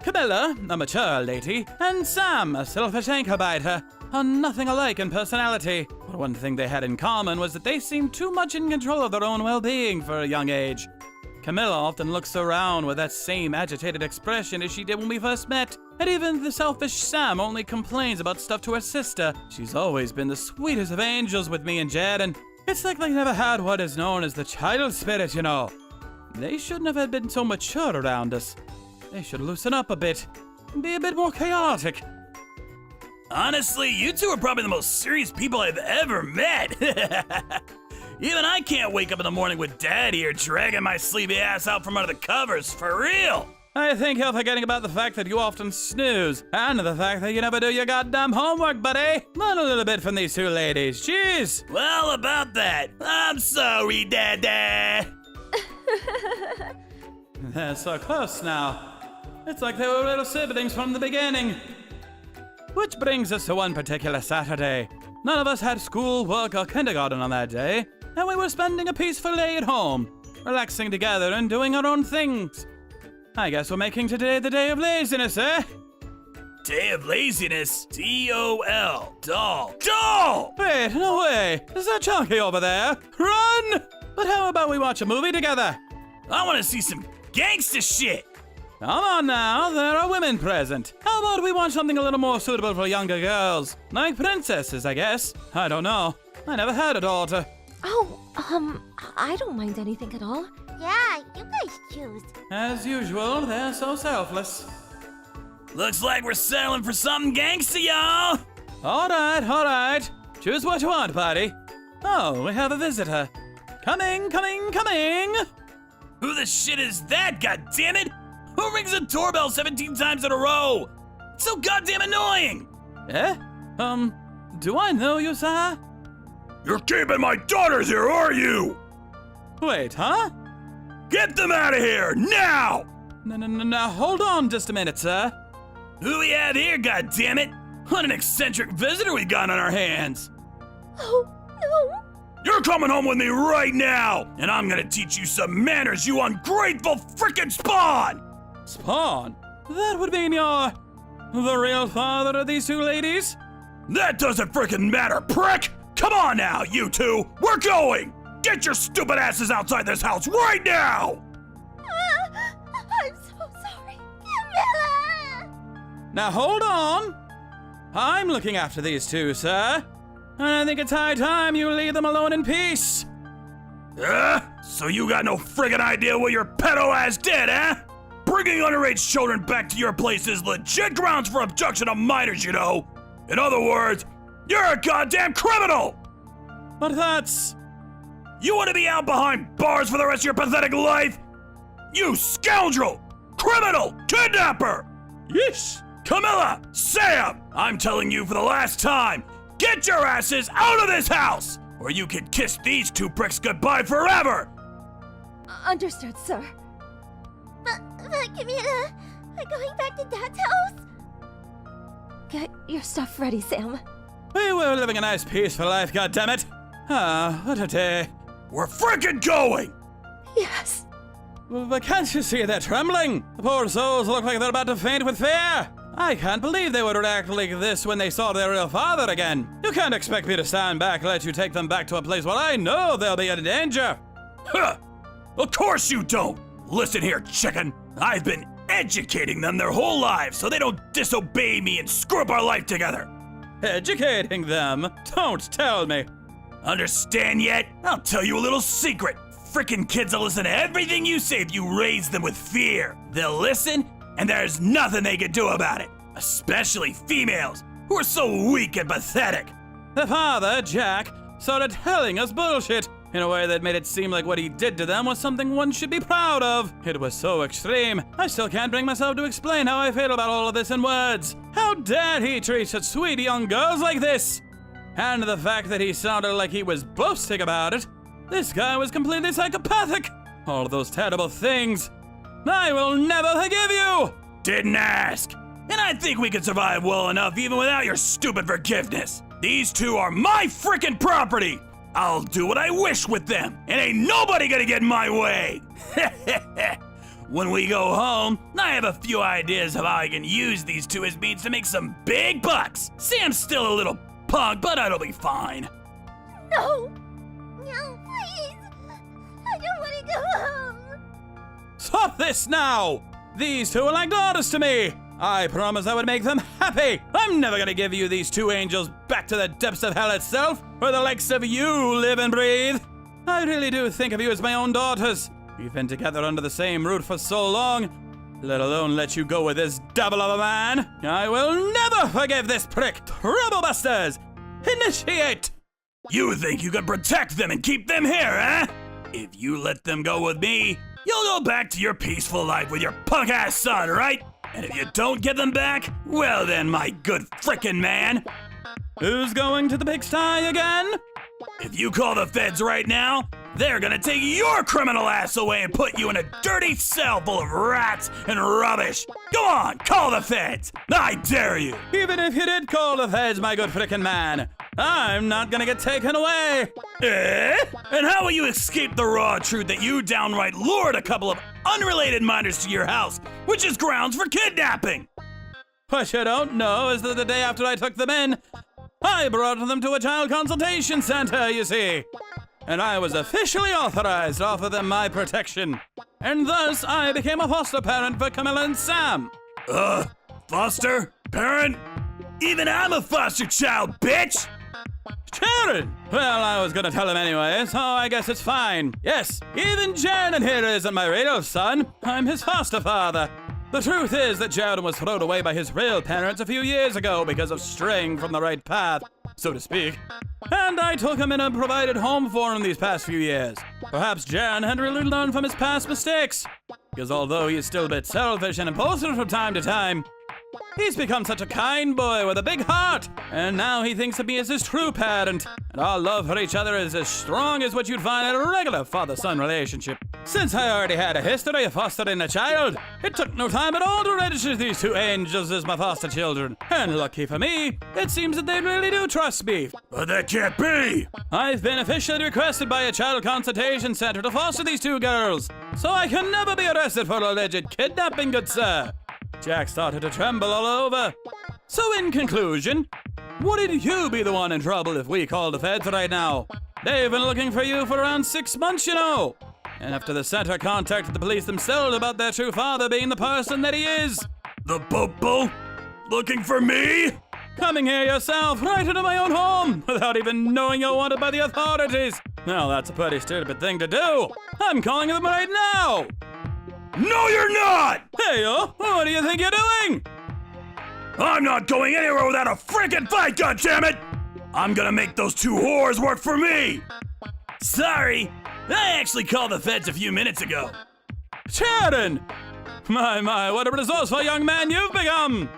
Camilla, a mature lady, and Sam, a selfish ankle biter, are nothing alike in personality. But one thing they had in common was that they seemed too much in control of their own well-being for a young age. Camilla often looks around with that same agitated expression as she did when we first met. And even the selfish Sam only complains about stuff to her sister. She's always been the sweetest of angels with me and Jaden. It's like they never had what is known as the child spirit, you know. They shouldn't have been so mature around us. They should loosen up a bit and be a bit more chaotic. Honestly, you two are probably the most serious people I've ever met. Even I can't wake up in the morning with Dad here dragging my sleepy ass out from under the covers, for real. I think you're forgetting about the fact that you often snooze, and the fact that you never do your goddamn homework, buddy. Learn a little bit from these two ladies, jeez. Well, about that, I'm sorry, Dada. They're so close now. It's like they were little siblings from the beginning. Which brings us to one particular Saturday. None of us had school, work, or kindergarten on that day, and we were spending a peaceful day at home, relaxing together and doing our own things. I guess we're making today the day of laziness, eh? Day of laziness? D-O-L. Doll. Doll! Wait, no way. Is that Chunky over there? Run! But how about we watch a movie together? I want to see some gangsta shit. Come on now, there are women present. How about we want something a little more suitable for younger girls? Like princesses, I guess. I don't know. I never had a daughter. Oh, I don't mind anything at all. Yeah, you guys choose. As usual, they're so selfless. Looks like we're settling for something gangsta, y'all. All right. Choose what you want, buddy. Oh, we have a visitor. Coming. Who the shit is that, goddammit? Who rings a doorbell 17 times in a row? It's so goddamn annoying! Eh? Do I know you, sir? You're keeping my daughters here, are you? Wait, huh? Get them out of here, now! No, hold on just a minute, sir. Who we have here, goddammit? What an eccentric visitor we got on our hands! Oh, no. You're coming home with me right now, and I'm gonna teach you some manners, you ungrateful frickin' spawn! Spawn? That would mean you're the real father of these two ladies? That doesn't frickin' matter, prick! Come on now, you two! We're going! Get your stupid asses outside this house right now! I'm so sorry. Camilla! Now hold on. I'm looking after these two, sir. And I think it's high time you leave them alone in peace. So you got no friggin' idea what your pedo ass did, eh? Bringing underage children back to your place is legit grounds for abduction of minors, you know. In other words, you're a goddamn criminal! But that's... You want to be out behind bars for the rest of your pathetic life? You scoundrel! Criminal! Kidnapper! Yeesh! Camilla! Sam! I'm telling you for the last time, get your asses out of this house! Or you can kiss these two pricks goodbye forever! Understood, sir. But Camilla, we're going back to Dad's house? Get your stuff ready, Sam. We were living a nice, peaceful life, goddammit. Ah, what a day. We're frickin' going! Yes. But can't you see they're trembling? The poor souls look like they're about to faint with fear. I can't believe they would react like this when they saw their real father again. You can't expect me to stand back and let you take them back to a place where I know they'll be in danger. Huh! Of course you don't! Listen here, chicken. I've been educating them their whole lives so they don't disobey me and screw up our life together. Educating them? Don't tell me. Understand yet? I'll tell you a little secret. Frickin' kids will listen to everything you say if you raise them with fear. They'll listen, and there's nothing they can do about it. Especially females, who are so weak and pathetic. The father, Jack, started telling us bullshit in a way that made it seem like what he did to them was something one should be proud of. It was so extreme, I still can't bring myself to explain how I feel about all of this in words. How dare he treat such sweet young girls like this? And the fact that he sounded like he was boasting about it. This guy was completely psychopathic. All of those terrible things. I will never forgive you! Didn't ask. And I think we can survive well enough even without your stupid forgiveness. These two are my frickin' property. I'll do what I wish with them, and ain't nobody gonna get in my way. When we go home, I have a few ideas of how I can use these two as means to make some big bucks. Sam's still a little punk, but it'll be fine. No! No, please! I don't want to go home! Stop this now! These two are like daughters to me! I promised I would make them happy! I'm never gonna give you these two angels back to the depths of hell itself, where the likes of you live and breathe! I really do think of you as my own daughters. We've been together under the same roof for so long, let alone let you go with this devil of a man. I will never forgive this prick! Troublebusters! Initiate! You think you can protect them and keep them here, eh? If you let them go with me, you'll go back to your peaceful life with your punk-ass son, right? And if you don't get them back, well then, my good frickin' man. Who's going to the pigsty again? If you call the feds right now, they're gonna take your criminal ass away and put you in a dirty cell full of rats and rubbish. Go on, call the feds. I dare you. Even if you did call the feds, my good frickin' man, I'm not gonna get taken away. Eh? And how will you escape the raw truth that you downright lured a couple of unrelated minors to your house, which is grounds for kidnapping? What you don't know is that the day after I took them in, I brought them to a child consultation center, you see. And I was officially authorized to offer them my protection. and thus I became a foster parent for Camilla and Sam. Foster? Parent? Even I'm a foster child, bitch! Jared! Well, I was gonna tell him anyway, so I guess it's fine. Yes, even Jared here isn't my real son. I'm his foster father. The truth is that Jared was thrown away by his real parents a few years ago because of straying from the right path, so to speak. And I took him in and provided home for him these past few years. Perhaps Jared had really learned from his past mistakes. Because although he's still a bit selfish and impulsive from time to time, he's become such a kind boy with a big heart, and now he thinks of me as his true parent, and our love for each other is as strong as what you'd find in a regular father-son relationship. Since I already had a history of fostering a child, it took no time at all to register these two angels as my foster children. And lucky for me, it seems that they really do trust me. But that can't be! I've been officially requested by a child consultation center to foster these two girls, so I can never be arrested for alleged kidnapping, good sir. Jack started to tremble all over. So in conclusion, wouldn't you be the one in trouble if we called the feds right now? They've been looking for you for around 6 months, you know. And after the center contacted the police themselves about their true father being the person that he is. The Popo? Looking for me? Coming here yourself, right into my own home, without even knowing you're wanted by the authorities. Now that's a pretty stupid thing to do. I'm calling them right now. No, you're not! Hey, yo, what do you think you're doing? I'm not going anywhere without a freaking fight, goddammit! I'm gonna make those two whores work for me! Sorry, I actually called the feds a few minutes ago. Sheridan! My, what a resourceful young man you've become!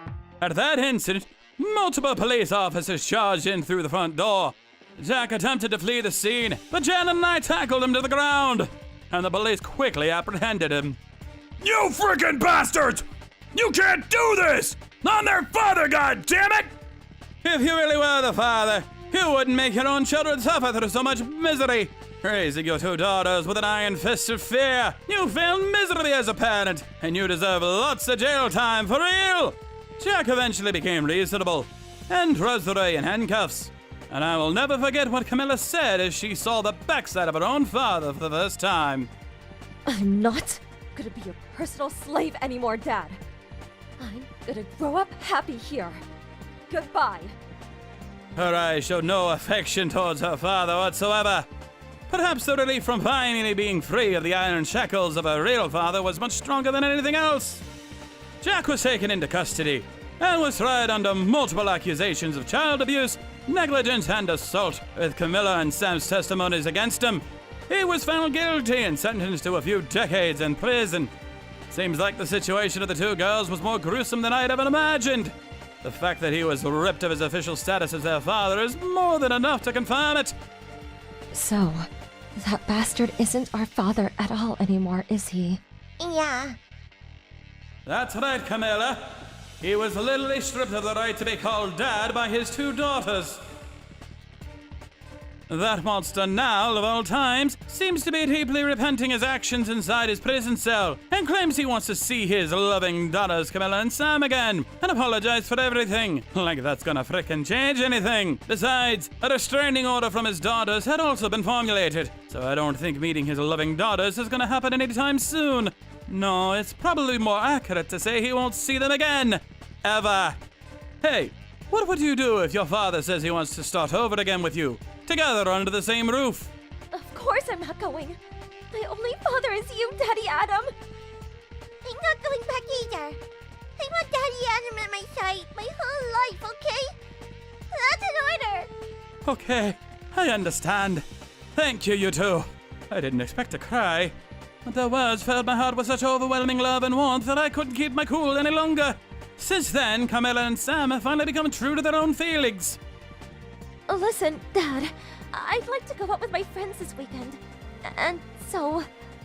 At that instant, multiple police officers charged in through the front door. Jack attempted to flee the scene, but Jan and I tackled him to the ground, and the police quickly apprehended him. You freaking bastards! You can't do this! I'm their father, goddammit! If you really were the father, you wouldn't make your own children suffer through so much misery. Raising your two daughters with an iron fist of fear, you failed miserably as a parent, and you deserve lots of jail time for real. Jack eventually became reasonable and was away in handcuffs. And I will never forget what Camilla said as she saw the backside of her own father for the first time. I'm not gonna be your personal slave anymore, Dad. I'm gonna grow up happy here. Goodbye. Her eyes showed no affection towards her father whatsoever. Perhaps the relief from finally being free of the iron shackles of her real father was much stronger than anything else. Jack was taken into custody and was tried under multiple accusations of child abuse, negligence, and assault, with Camilla and Sam's testimonies against him. He was found guilty and sentenced to a few decades in prison. Seems like the situation of the two girls was more gruesome than I'd ever imagined. The fact that he was ripped of his official status as their father is more than enough to confirm it. So, that bastard isn't our father at all anymore, is he? Yeah. That's right, Camilla. He was literally stripped of the right to be called Dad by his two daughters. That monster now, of all times, seems to be deeply repenting his actions inside his prison cell, and claims he wants to see his loving daughters Camilla and Sam again, and apologize for everything. Like that's gonna frickin' change anything. Besides, a restraining order from his daughters had also been formulated, so I don't think meeting his loving daughters is gonna happen anytime soon. No, it's probably more accurate to say he won't see them again. Ever. Hey, what would you do if your father says he wants to start over again with you? Together under the same roof. Of course I'm not going. My only father is you, Daddy Adam. I'm not going back either. I want Daddy Adam at my side my whole life, okay? That's an order. Okay, I understand. Thank you, you two. I didn't expect to cry, but their words filled my heart with such overwhelming love and warmth that I couldn't keep my cool any longer. Since then, Camilla and Sam have finally become true to their own feelings. Listen, Dad, I'd like to go out with my friends this weekend. And so,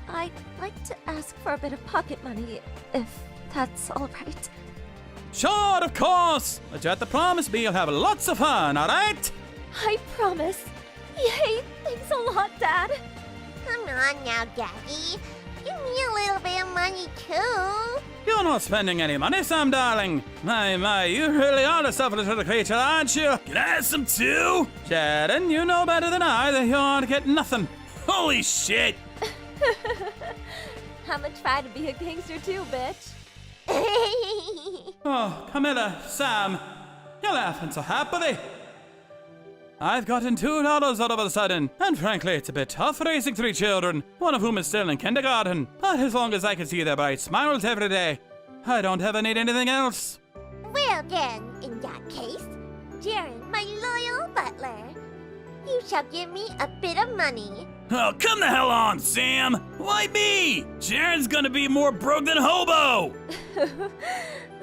I'd like to ask for a bit of pocket money, if that's alright. Sure, of course! But you have to promise me you'll have lots of fun, alright? I promise. Yay, thanks a lot, Dad. Come on now, Daddy. Give me a little bit of money, too. You're not spending any money, Sam, darling. My, you really are a selfless little creature, aren't you? Can I have some too? Sharon, you know better than I that you aren't getting nothing. Holy shit! I'ma try to be a gangster too, bitch. Oh, Camilla, Sam, you're laughing so happily. I've gotten $2 out of a sudden, and frankly, it's a bit tough raising 3 children, one of whom is still in kindergarten. But as long as I can see their bright smiles every day, I don't ever need anything else. Well then, in that case, Jaren, my loyal butler, you shall give me a bit of money. Oh, come the hell on, Sam! Why me? Jaren's gonna be more broke than Hobo!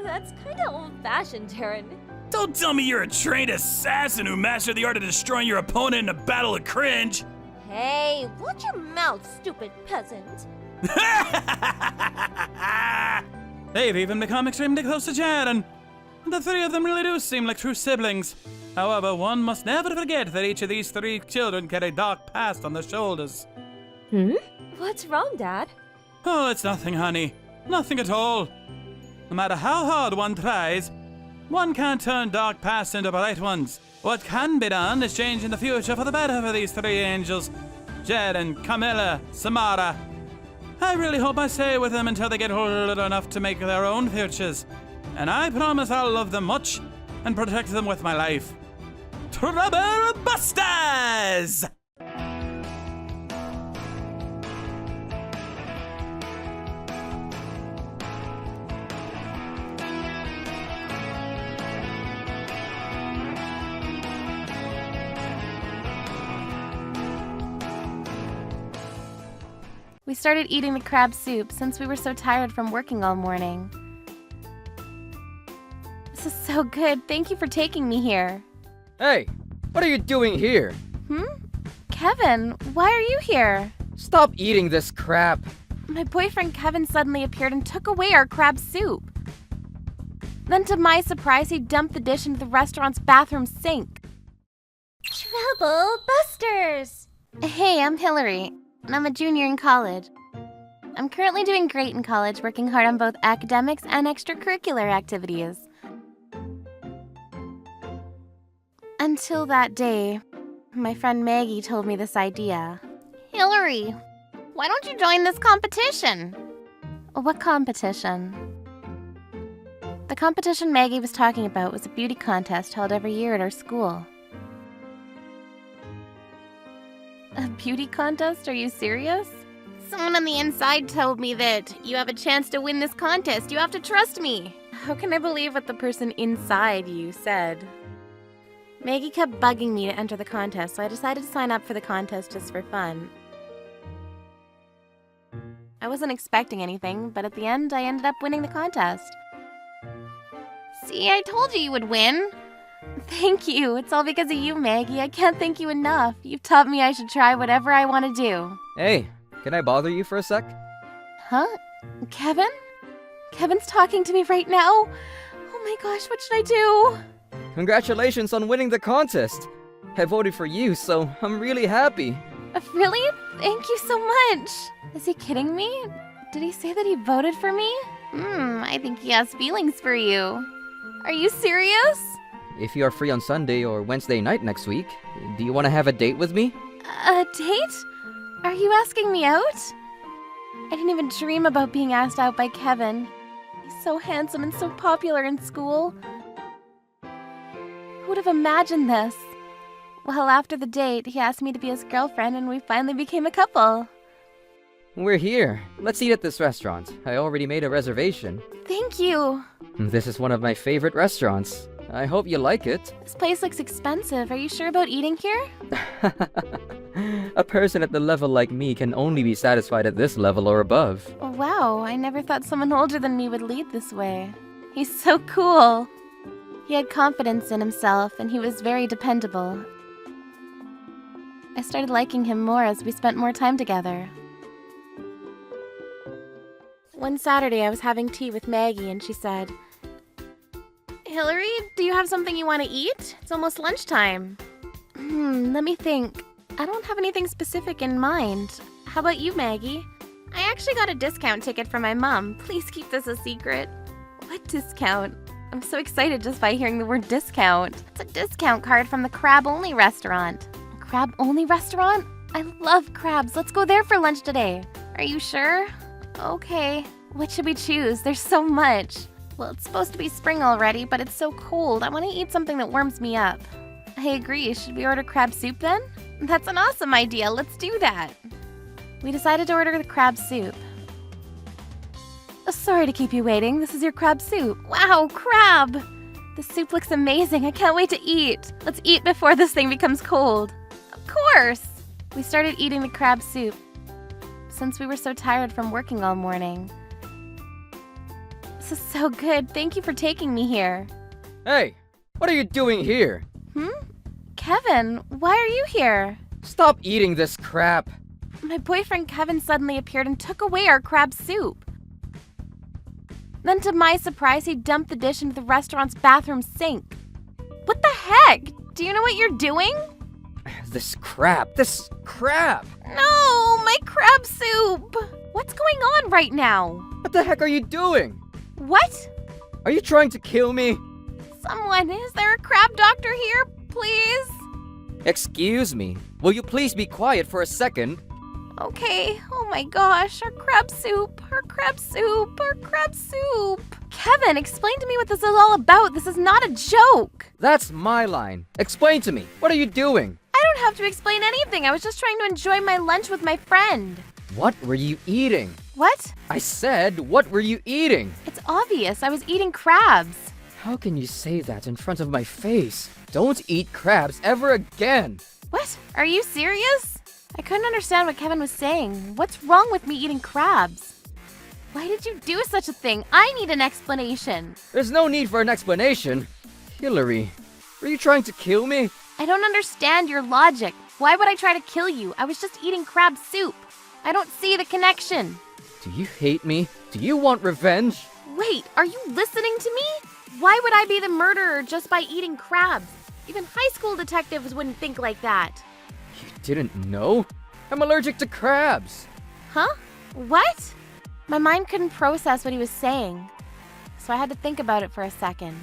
That's kinda old-fashioned, Jaren. Don't tell me you're a trained assassin who mastered the art of destroying your opponent in a battle of cringe! Hey, watch your mouth, stupid peasant. They've even become extremely close to Jaren. The 3 of them really do seem like true siblings. However, one must never forget that each of these 3 children carry dark past on their shoulders. What's wrong, Dad? Oh, it's nothing, honey. Nothing at all. No matter how hard one tries, one can't turn dark pasts into bright ones. What can be done is change in the future for the better for these 3 angels. Jaren, Camilla, Samara. I really hope I stay with them until they get old enough to make their own futures. And I promise I'll love them much and protect them with my life. Trouble Busters! We started eating the crab soup since we were so tired from working all morning. This is so good. Thank you for taking me here. Hey, what are you doing here? Kevin, why are you here? Stop eating this crap. My boyfriend Kevin suddenly appeared and took away our crab soup. Then to my surprise, he dumped the dish into the restaurant's bathroom sink. Trouble Busters! Hey, I'm Hillary, and I'm a junior in college. I'm currently doing great in college, working hard on both academics and extracurricular activities. Until that day, my friend Maggie told me this idea. Hillary, why don't you join this competition? What competition? The competition Maggie was talking about was a beauty contest held every year at our school. A beauty contest? Are you serious? Someone on the inside told me that you have a chance to win this contest. You have to trust me. How can I believe what the person inside you said? Maggie kept bugging me to enter the contest, so I decided to sign up for the contest just for fun. I wasn't expecting anything, but at the end, I ended up winning the contest. See, I told you would win. Thank you. It's all because of you, Maggie. I can't thank you enough. You've taught me I should try whatever I want to do. Hey, can I bother you for a sec? Huh? Kevin? Kevin's talking to me right now? Oh my gosh, what should I do? Congratulations on winning the contest. I voted for you, so I'm really happy. Really? Thank you so much. Is he kidding me? Did he say that he voted for me? I think he has feelings for you. Are you serious? If you are free on Sunday or Wednesday night next week, do you want to have a date with me? A date? Are you asking me out? I didn't even dream about being asked out by Kevin. He's so handsome and so popular in school. Who would have imagined this? Well, after the date, he asked me to be his girlfriend and we finally became a couple. We're here. Let's eat at this restaurant. I already made a reservation. Thank you. This is one of my favorite restaurants. I hope you like it. This place looks expensive. Are you sure about eating here? A person at the level like me can only be satisfied at this level or above. Oh, wow, I never thought someone older than me would lead this way. He's so cool. He had confidence in himself, and he was very dependable. I started liking him more as we spent more time together. One Saturday, I was having tea with Maggie, and she said, Hillary, do you have something you want to eat? It's almost lunchtime. Let me think. I don't have anything specific in mind. How about you, Maggie? I actually got a discount ticket from my mom. Please keep this a secret. What discount? I'm so excited just by hearing the word discount. It's a discount card from the Crab Only restaurant. A Crab Only restaurant? I love crabs. Let's go there for lunch today. Are you sure? Okay, what should we choose? There's so much. Well, it's supposed to be spring already, but it's so cold. I want to eat something that warms me up. I agree. Should we order crab soup then? That's an awesome idea. Let's do that. We decided to order the crab soup. Sorry to keep you waiting. This is your crab soup. Wow, crab! The soup looks amazing. I can't wait to eat. Let's eat before this thing becomes cold. Of course! We started eating the crab soup since we were so tired from working all morning. This is so good. Thank you for taking me here. Hey, what are you doing here? Kevin, why are you here? Stop eating this crap. My boyfriend Kevin suddenly appeared and took away our crab soup. Then to my surprise, he dumped the dish into the restaurant's bathroom sink. What the heck? Do you know what you're doing? This crap. No, my crab soup! What's going on right now? What the heck are you doing? What? Are you trying to kill me? Someone, is there a crab doctor here, please? Excuse me. Will you please be quiet for a second? Okay, oh my gosh, our crab soup, our crab soup, our crab soup. Kevin, explain to me what this is all about. This is not a joke. That's my line. Explain to me. What are you doing? I don't have to explain anything. I was just trying to enjoy my lunch with my friend. What were you eating? What? I said, what were you eating? It's obvious. I was eating crabs. How can you say that in front of my face? Don't eat crabs ever again. What? Are you serious? I couldn't understand what Kevin was saying. What's wrong with me eating crabs? Why did you do such a thing? I need an explanation. There's no need for an explanation. Hillary, were you trying to kill me? I don't understand your logic. Why would I try to kill you? I was just eating crab soup. I don't see the connection. Do you hate me? Do you want revenge? Wait, are you listening to me? Why would I be the murderer just by eating crabs? Even high school detectives wouldn't think like that. You didn't know? I'm allergic to crabs. Huh? What? My mind couldn't process what he was saying, so I had to think about it for a second.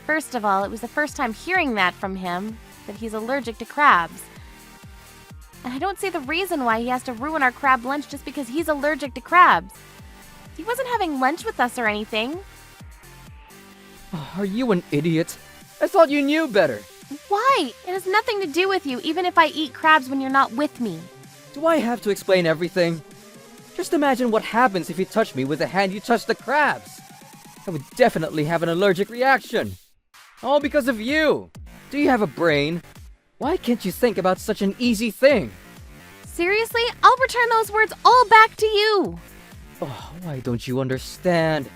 First of all, it was the first time hearing that from him, that he's allergic to crabs. And I don't see the reason why he has to ruin our crab lunch just because he's allergic to crabs. He wasn't having lunch with us or anything. Are you an idiot? I thought you knew better. Why? It has nothing to do with you, even if I eat crabs when you're not with me. Do I have to explain everything? Just imagine what happens if you touch me with the hand you touch the crabs. I would definitely have an allergic reaction. All because of you. Do you have a brain? Why can't you think about such an easy thing? Seriously? I'll return those words all back to you. Oh, why don't you understand?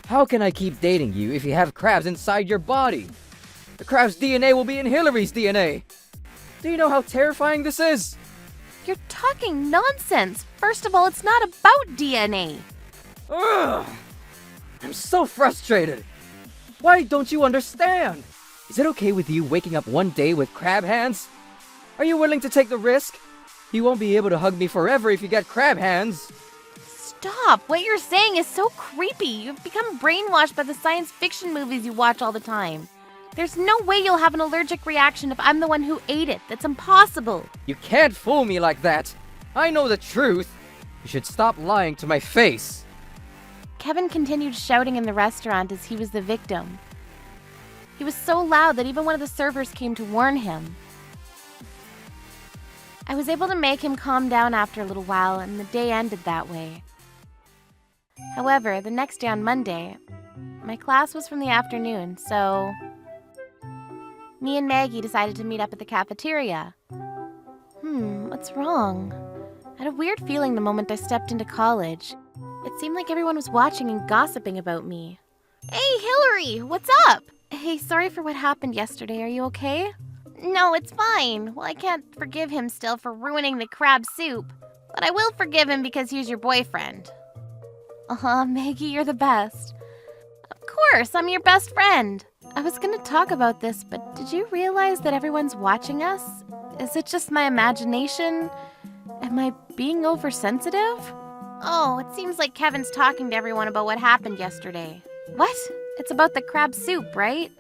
How can I keep dating you if you have crabs inside your body? The crab's DNA will be in Hillary's DNA. Do you know how terrifying this is? You're talking nonsense. First of all, it's not about DNA. Ugh! I'm so frustrated. Why don't you understand? Is it okay with you waking up one day with crab hands? Are you willing to take the risk? You won't be able to hug me forever if you get crab hands. Stop! What you're saying is so creepy. You've become brainwashed by the science fiction movies you watch all the time. There's no way you'll have an allergic reaction if I'm the one who ate it. That's impossible. You can't fool me like that. I know the truth. You should stop lying to my face. Kevin continued shouting in the restaurant as he was the victim. He was so loud that even one of the servers came to warn him. I was able to make him calm down after a little while, and the day ended that way. However, the next day on Monday, my class was from the afternoon, so me and Maggie decided to meet up at the cafeteria. What's wrong? I had a weird feeling the moment I stepped into college. It seemed like everyone was watching and gossiping about me. Hey, Hillary, what's up? Hey, sorry for what happened yesterday. Are you okay? No, it's fine. Well, I can't forgive him still for ruining the crab soup, but I will forgive him because he's your boyfriend. Maggie, you're the best. Of course, I'm your best friend. I was gonna talk about this, but did you realize that everyone's watching us? Is it just my imagination? Am I being oversensitive? Oh, it seems like Kevin's talking to everyone about what happened yesterday. What? It's about the crab soup, right?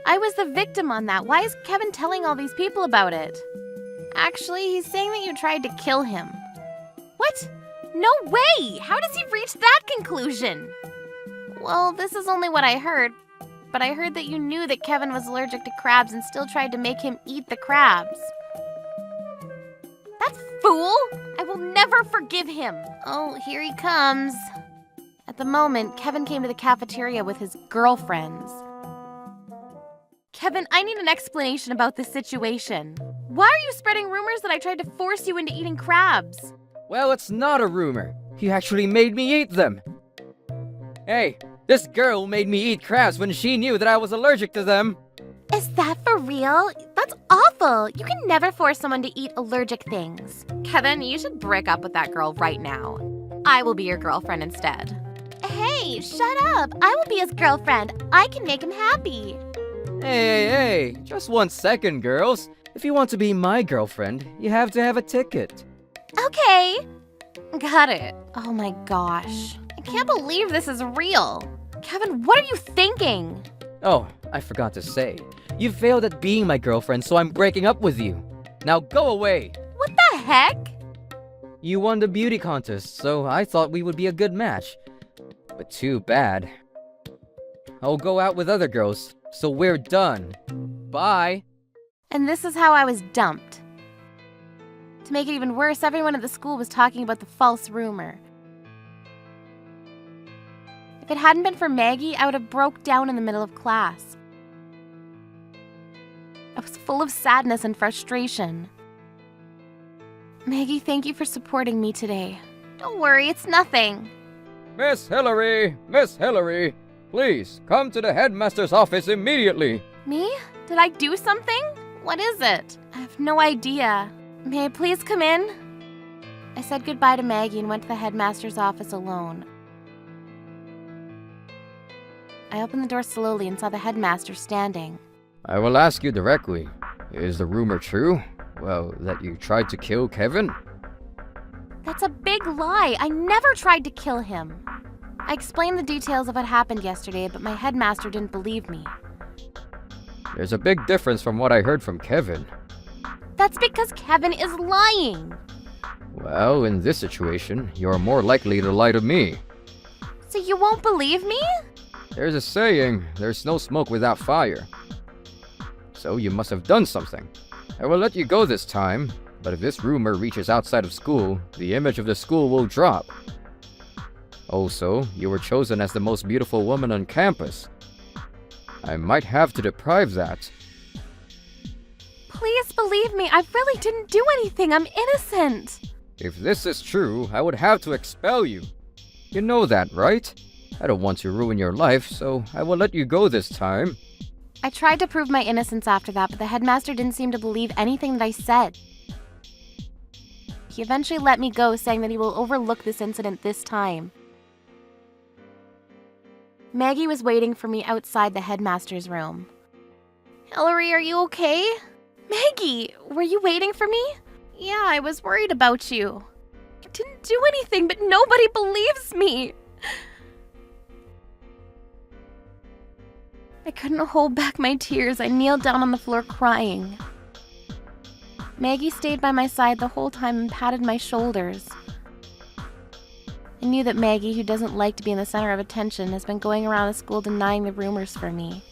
I was the victim on that. Why is Kevin telling all these people about it? Actually, he's saying that you tried to kill him. What? No way! How does he reach that conclusion? Well, this is only what I heard, but I heard that you knew that Kevin was allergic to crabs and still tried to make him eat the crabs. That fool! I will never forgive him! Oh, here he comes. At the moment, Kevin came to the cafeteria with his girlfriends. Kevin, I need an explanation about this situation. Why are you spreading rumors that I tried to force you into eating crabs? Well, it's not a rumor. You actually made me eat them. Hey, this girl made me eat crabs when she knew that I was allergic to them. Is that for real? That's awful. You can never force someone to eat allergic things. Kevin, you should break up with that girl right now. I will be your girlfriend instead. Hey, shut up. I will be his girlfriend. I can make him happy. Hey, just 1 second, girls. If you want to be my girlfriend, you have to have a ticket. Okay. Got it. Oh my gosh. I can't believe this is real. Kevin, what are you thinking? Oh, I forgot to say. You failed at being my girlfriend, so I'm breaking up with you. Now go away. What the heck? You won the beauty contest, so I thought we would be a good match. But too bad. I'll go out with other girls, so we're done. Bye. And this is how I was dumped. To make it even worse, everyone at the school was talking about the false rumor. If it hadn't been for Maggie, I would have broke down in the middle of class. I was full of sadness and frustration. Maggie, thank you for supporting me today. Don't worry, it's nothing. Miss Hillary! Miss Hillary! Please, come to the headmaster's office immediately! Me? Did I do something? What is it? I have no idea. May I please come in? I said goodbye to Maggie and went to the headmaster's office alone. I opened the door slowly and saw the headmaster standing. I will ask you directly. Is the rumor true? Well, that you tried to kill Kevin? That's a big lie. I never tried to kill him. I explained the details of what happened yesterday, but my headmaster didn't believe me. There's a big difference from what I heard from Kevin. That's because Kevin is lying. Well, in this situation, you're more likely to lie to me. So you won't believe me? There's a saying, there's no smoke without fire. So you must have done something. I will let you go this time, but if this rumor reaches outside of school, the image of the school will drop. Also, you were chosen as the most beautiful woman on campus. I might have to deprive that. Please believe me, I really didn't do anything. I'm innocent. If this is true, I would have to expel you. You know that, right? I don't want to ruin your life, so I will let you go this time. I tried to prove my innocence after that, but the headmaster didn't seem to believe anything that I said. He eventually let me go, saying that he will overlook this incident this time. Maggie was waiting for me outside the headmaster's room. Hillary, are you okay? Maggie, were you waiting for me? Yeah, I was worried about you. I didn't do anything, but nobody believes me. I couldn't hold back my tears. I kneeled down on the floor crying. Maggie stayed by my side the whole time and patted my shoulders. I knew that Maggie, who doesn't like to be in the center of attention, has been going around the school denying the rumors for me.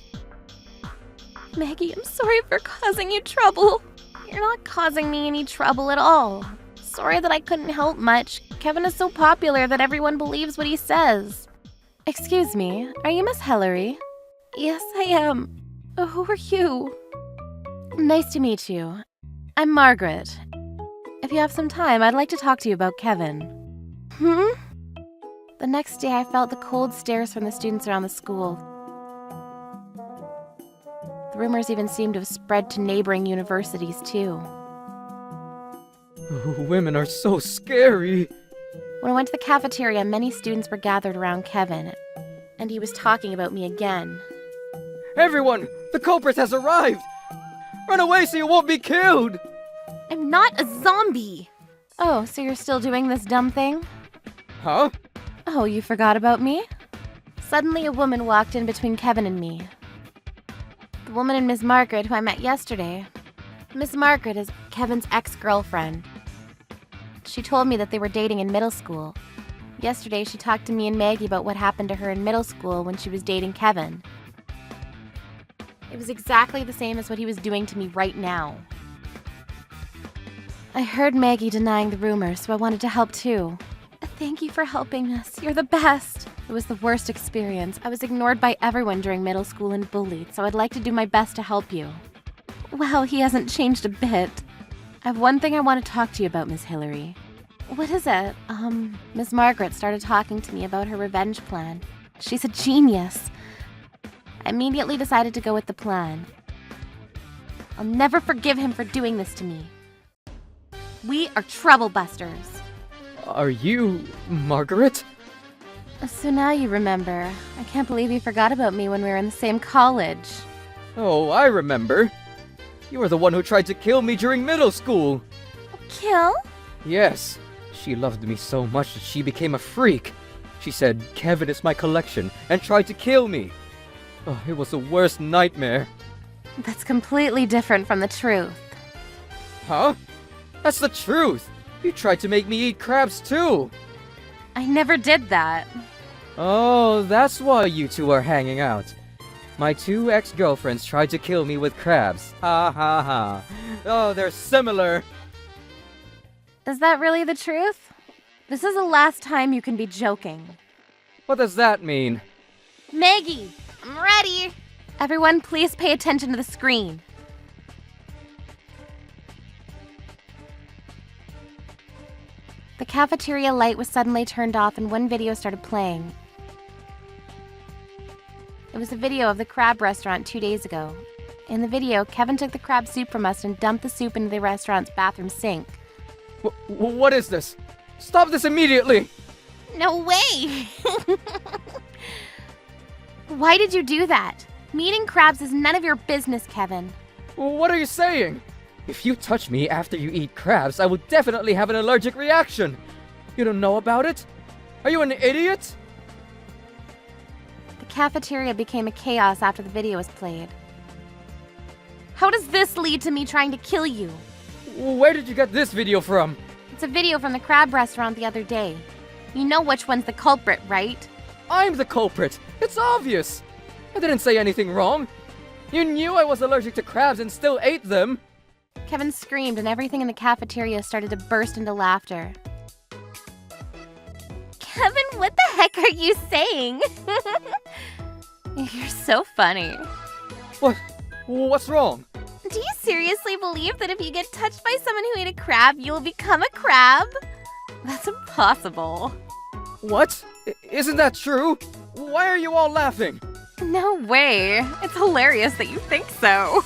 Maggie, I'm sorry for causing you trouble. You're not causing me any trouble at all. Sorry that I couldn't help much. Kevin is so popular that everyone believes what he says. Excuse me, are you Miss Hillary? Yes, I am. Who are you? Nice to meet you. I'm Margaret. If you have some time, I'd like to talk to you about Kevin. The next day, I felt the cold stares from the students around the school. The rumors even seemed to have spread to neighboring universities, too. Women are so scary. When I went to the cafeteria, many students were gathered around Kevin, and he was talking about me again. Everyone! The culprit has arrived! Run away so you won't be killed! I'm not a zombie! Oh, so you're still doing this dumb thing? Huh? Oh, you forgot about me? Suddenly, a woman walked in between Kevin and me. The woman and Miss Margaret, who I met yesterday. Miss Margaret is Kevin's ex-girlfriend. She told me that they were dating in middle school. Yesterday, she talked to me and Maggie about what happened to her in middle school when she was dating Kevin. It was exactly the same as what he was doing to me right now. I heard Maggie denying the rumor, so I wanted to help too. Thank you for helping us. You're the best. It was the worst experience. I was ignored by everyone during middle school and bullied, so I'd like to do my best to help you. Well, he hasn't changed a bit. I have one thing I want to talk to you about, Miss Hillary. What is it? Miss Margaret started talking to me about her revenge plan. She's a genius. I immediately decided to go with the plan. I'll never forgive him for doing this to me. We are troublebusters. Are you Margaret? So now you remember. I can't believe you forgot about me when we were in the same college. Oh, I remember. You were the one who tried to kill me during middle school. Kill? Yes. She loved me so much that she became a freak. She said Kevin is my collection and tried to kill me. Oh, it was the worst nightmare. That's completely different from the truth. Huh? That's the truth. You tried to make me eat crabs too. I never did that. Oh, that's why you two are hanging out. My 2 ex-girlfriends tried to kill me with crabs. Ha ha ha. Oh, they're similar. Is that really the truth? This is the last time you can be joking. What does that mean? Maggie, I'm ready. Everyone, please pay attention to the screen. The cafeteria light was suddenly turned off and one video started playing. It was a video of the crab restaurant 2 days ago. In the video, Kevin took the crab soup from us and dumped the soup into the restaurant's bathroom sink. What is this? Stop this immediately! No way! Why did you do that? Me eating crabs is none of your business, Kevin. What are you saying? If you touch me after you eat crabs, I will definitely have an allergic reaction. You don't know about it? Are you an idiot? The cafeteria became a chaos after the video was played. How does this lead to me trying to kill you? Where did you get this video from? It's a video from the crab restaurant the other day. You know which one's the culprit, right? I'm the culprit. It's obvious. I didn't say anything wrong. You knew I was allergic to crabs and still ate them. Kevin screamed and everything in the cafeteria started to burst into laughter. Kevin, what the heck are you saying? You're so funny. What's wrong? Do you seriously believe that if you get touched by someone who ate a crab, you'll become a crab? That's impossible. What? Isn't that true? Why are you all laughing? No way. It's hilarious that you think so.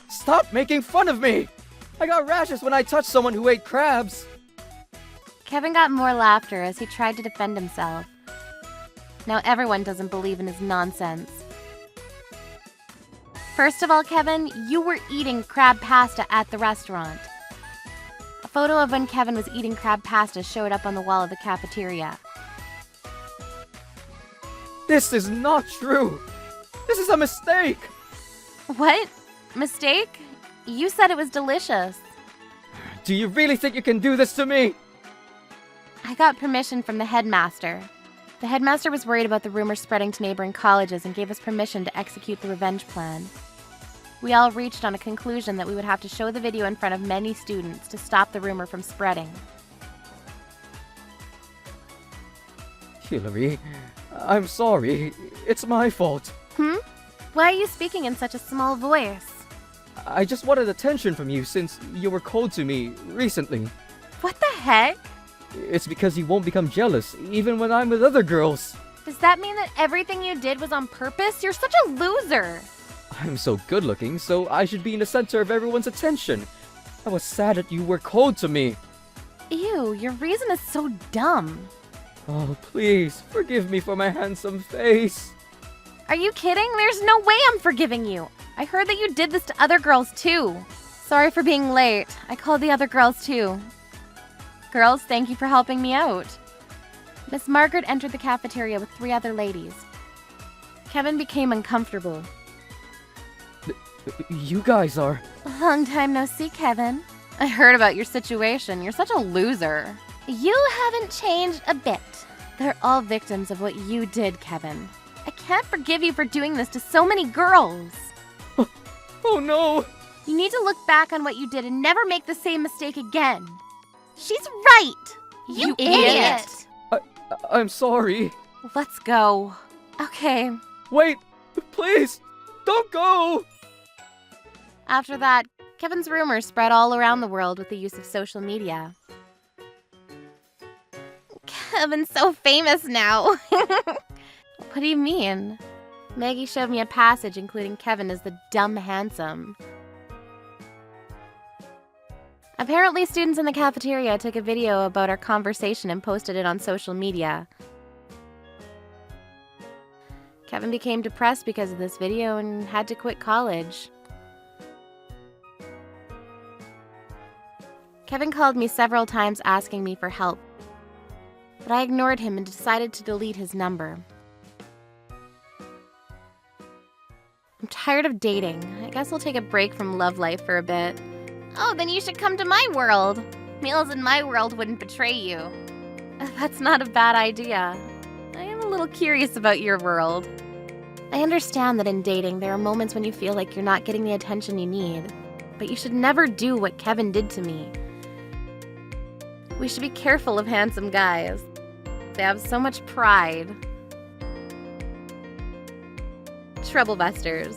Stop making fun of me! I got rashes when I touched someone who ate crabs. Kevin got more laughter as he tried to defend himself. Now everyone doesn't believe in his nonsense. First of all, Kevin, you were eating crab pasta at the restaurant. A photo of when Kevin was eating crab pasta showed up on the wall of the cafeteria. This is not true. This is a mistake. What? Mistake? You said it was delicious. Do you really think you can do this to me? I got permission from the headmaster. The headmaster was worried about the rumor spreading to neighboring colleges and gave us permission to execute the revenge plan. We all reached on a conclusion that we would have to show the video in front of many students to stop the rumor from spreading. Hillary, I'm sorry. It's my fault. Why are you speaking in such a small voice? I just wanted attention from you since you were cold to me recently. What the heck? It's because you won't become jealous, even when I'm with other girls. Does that mean that everything you did was on purpose? You're such a loser! I'm so good looking, so I should be in the center of everyone's attention. I was sad that you were cold to me. Ew, your reason is so dumb. Oh, please, forgive me for my handsome face. Are you kidding? There's no way I'm forgiving you. I heard that you did this to other girls too. Sorry for being late. I called the other girls too. Girls, thank you for helping me out. Miss Margaret entered the cafeteria with 3 other ladies. Kevin became uncomfortable. You guys are... Long time no see, Kevin. I heard about your situation. You're such a loser. You haven't changed a bit. They're all victims of what you did, Kevin. I can't forgive you for doing this to so many girls. Oh no! You need to look back on what you did and never make the same mistake again. She's right! You idiot! I'm sorry. Let's go. Okay. Wait! Please! Don't go! After that, Kevin's rumors spread all around the world with the use of social media. Kevin's so famous now. What do you mean? Maggie showed me a passage including Kevin as the dumb handsome. Apparently, students in the cafeteria took a video about our conversation and posted it on social media. Kevin became depressed because of this video and had to quit college. Kevin called me several times asking me for help, but I ignored him and decided to delete his number. I'm tired of dating. I guess I'll take a break from love life for a bit. Oh, then you should come to my world. Meals in my world wouldn't betray you. That's not a bad idea. I am a little curious about your world. I understand that in dating, there are moments when you feel like you're not getting the attention you need, but you should never do what Kevin did to me. We should be careful of handsome guys. They have so much pride. Troublebusters.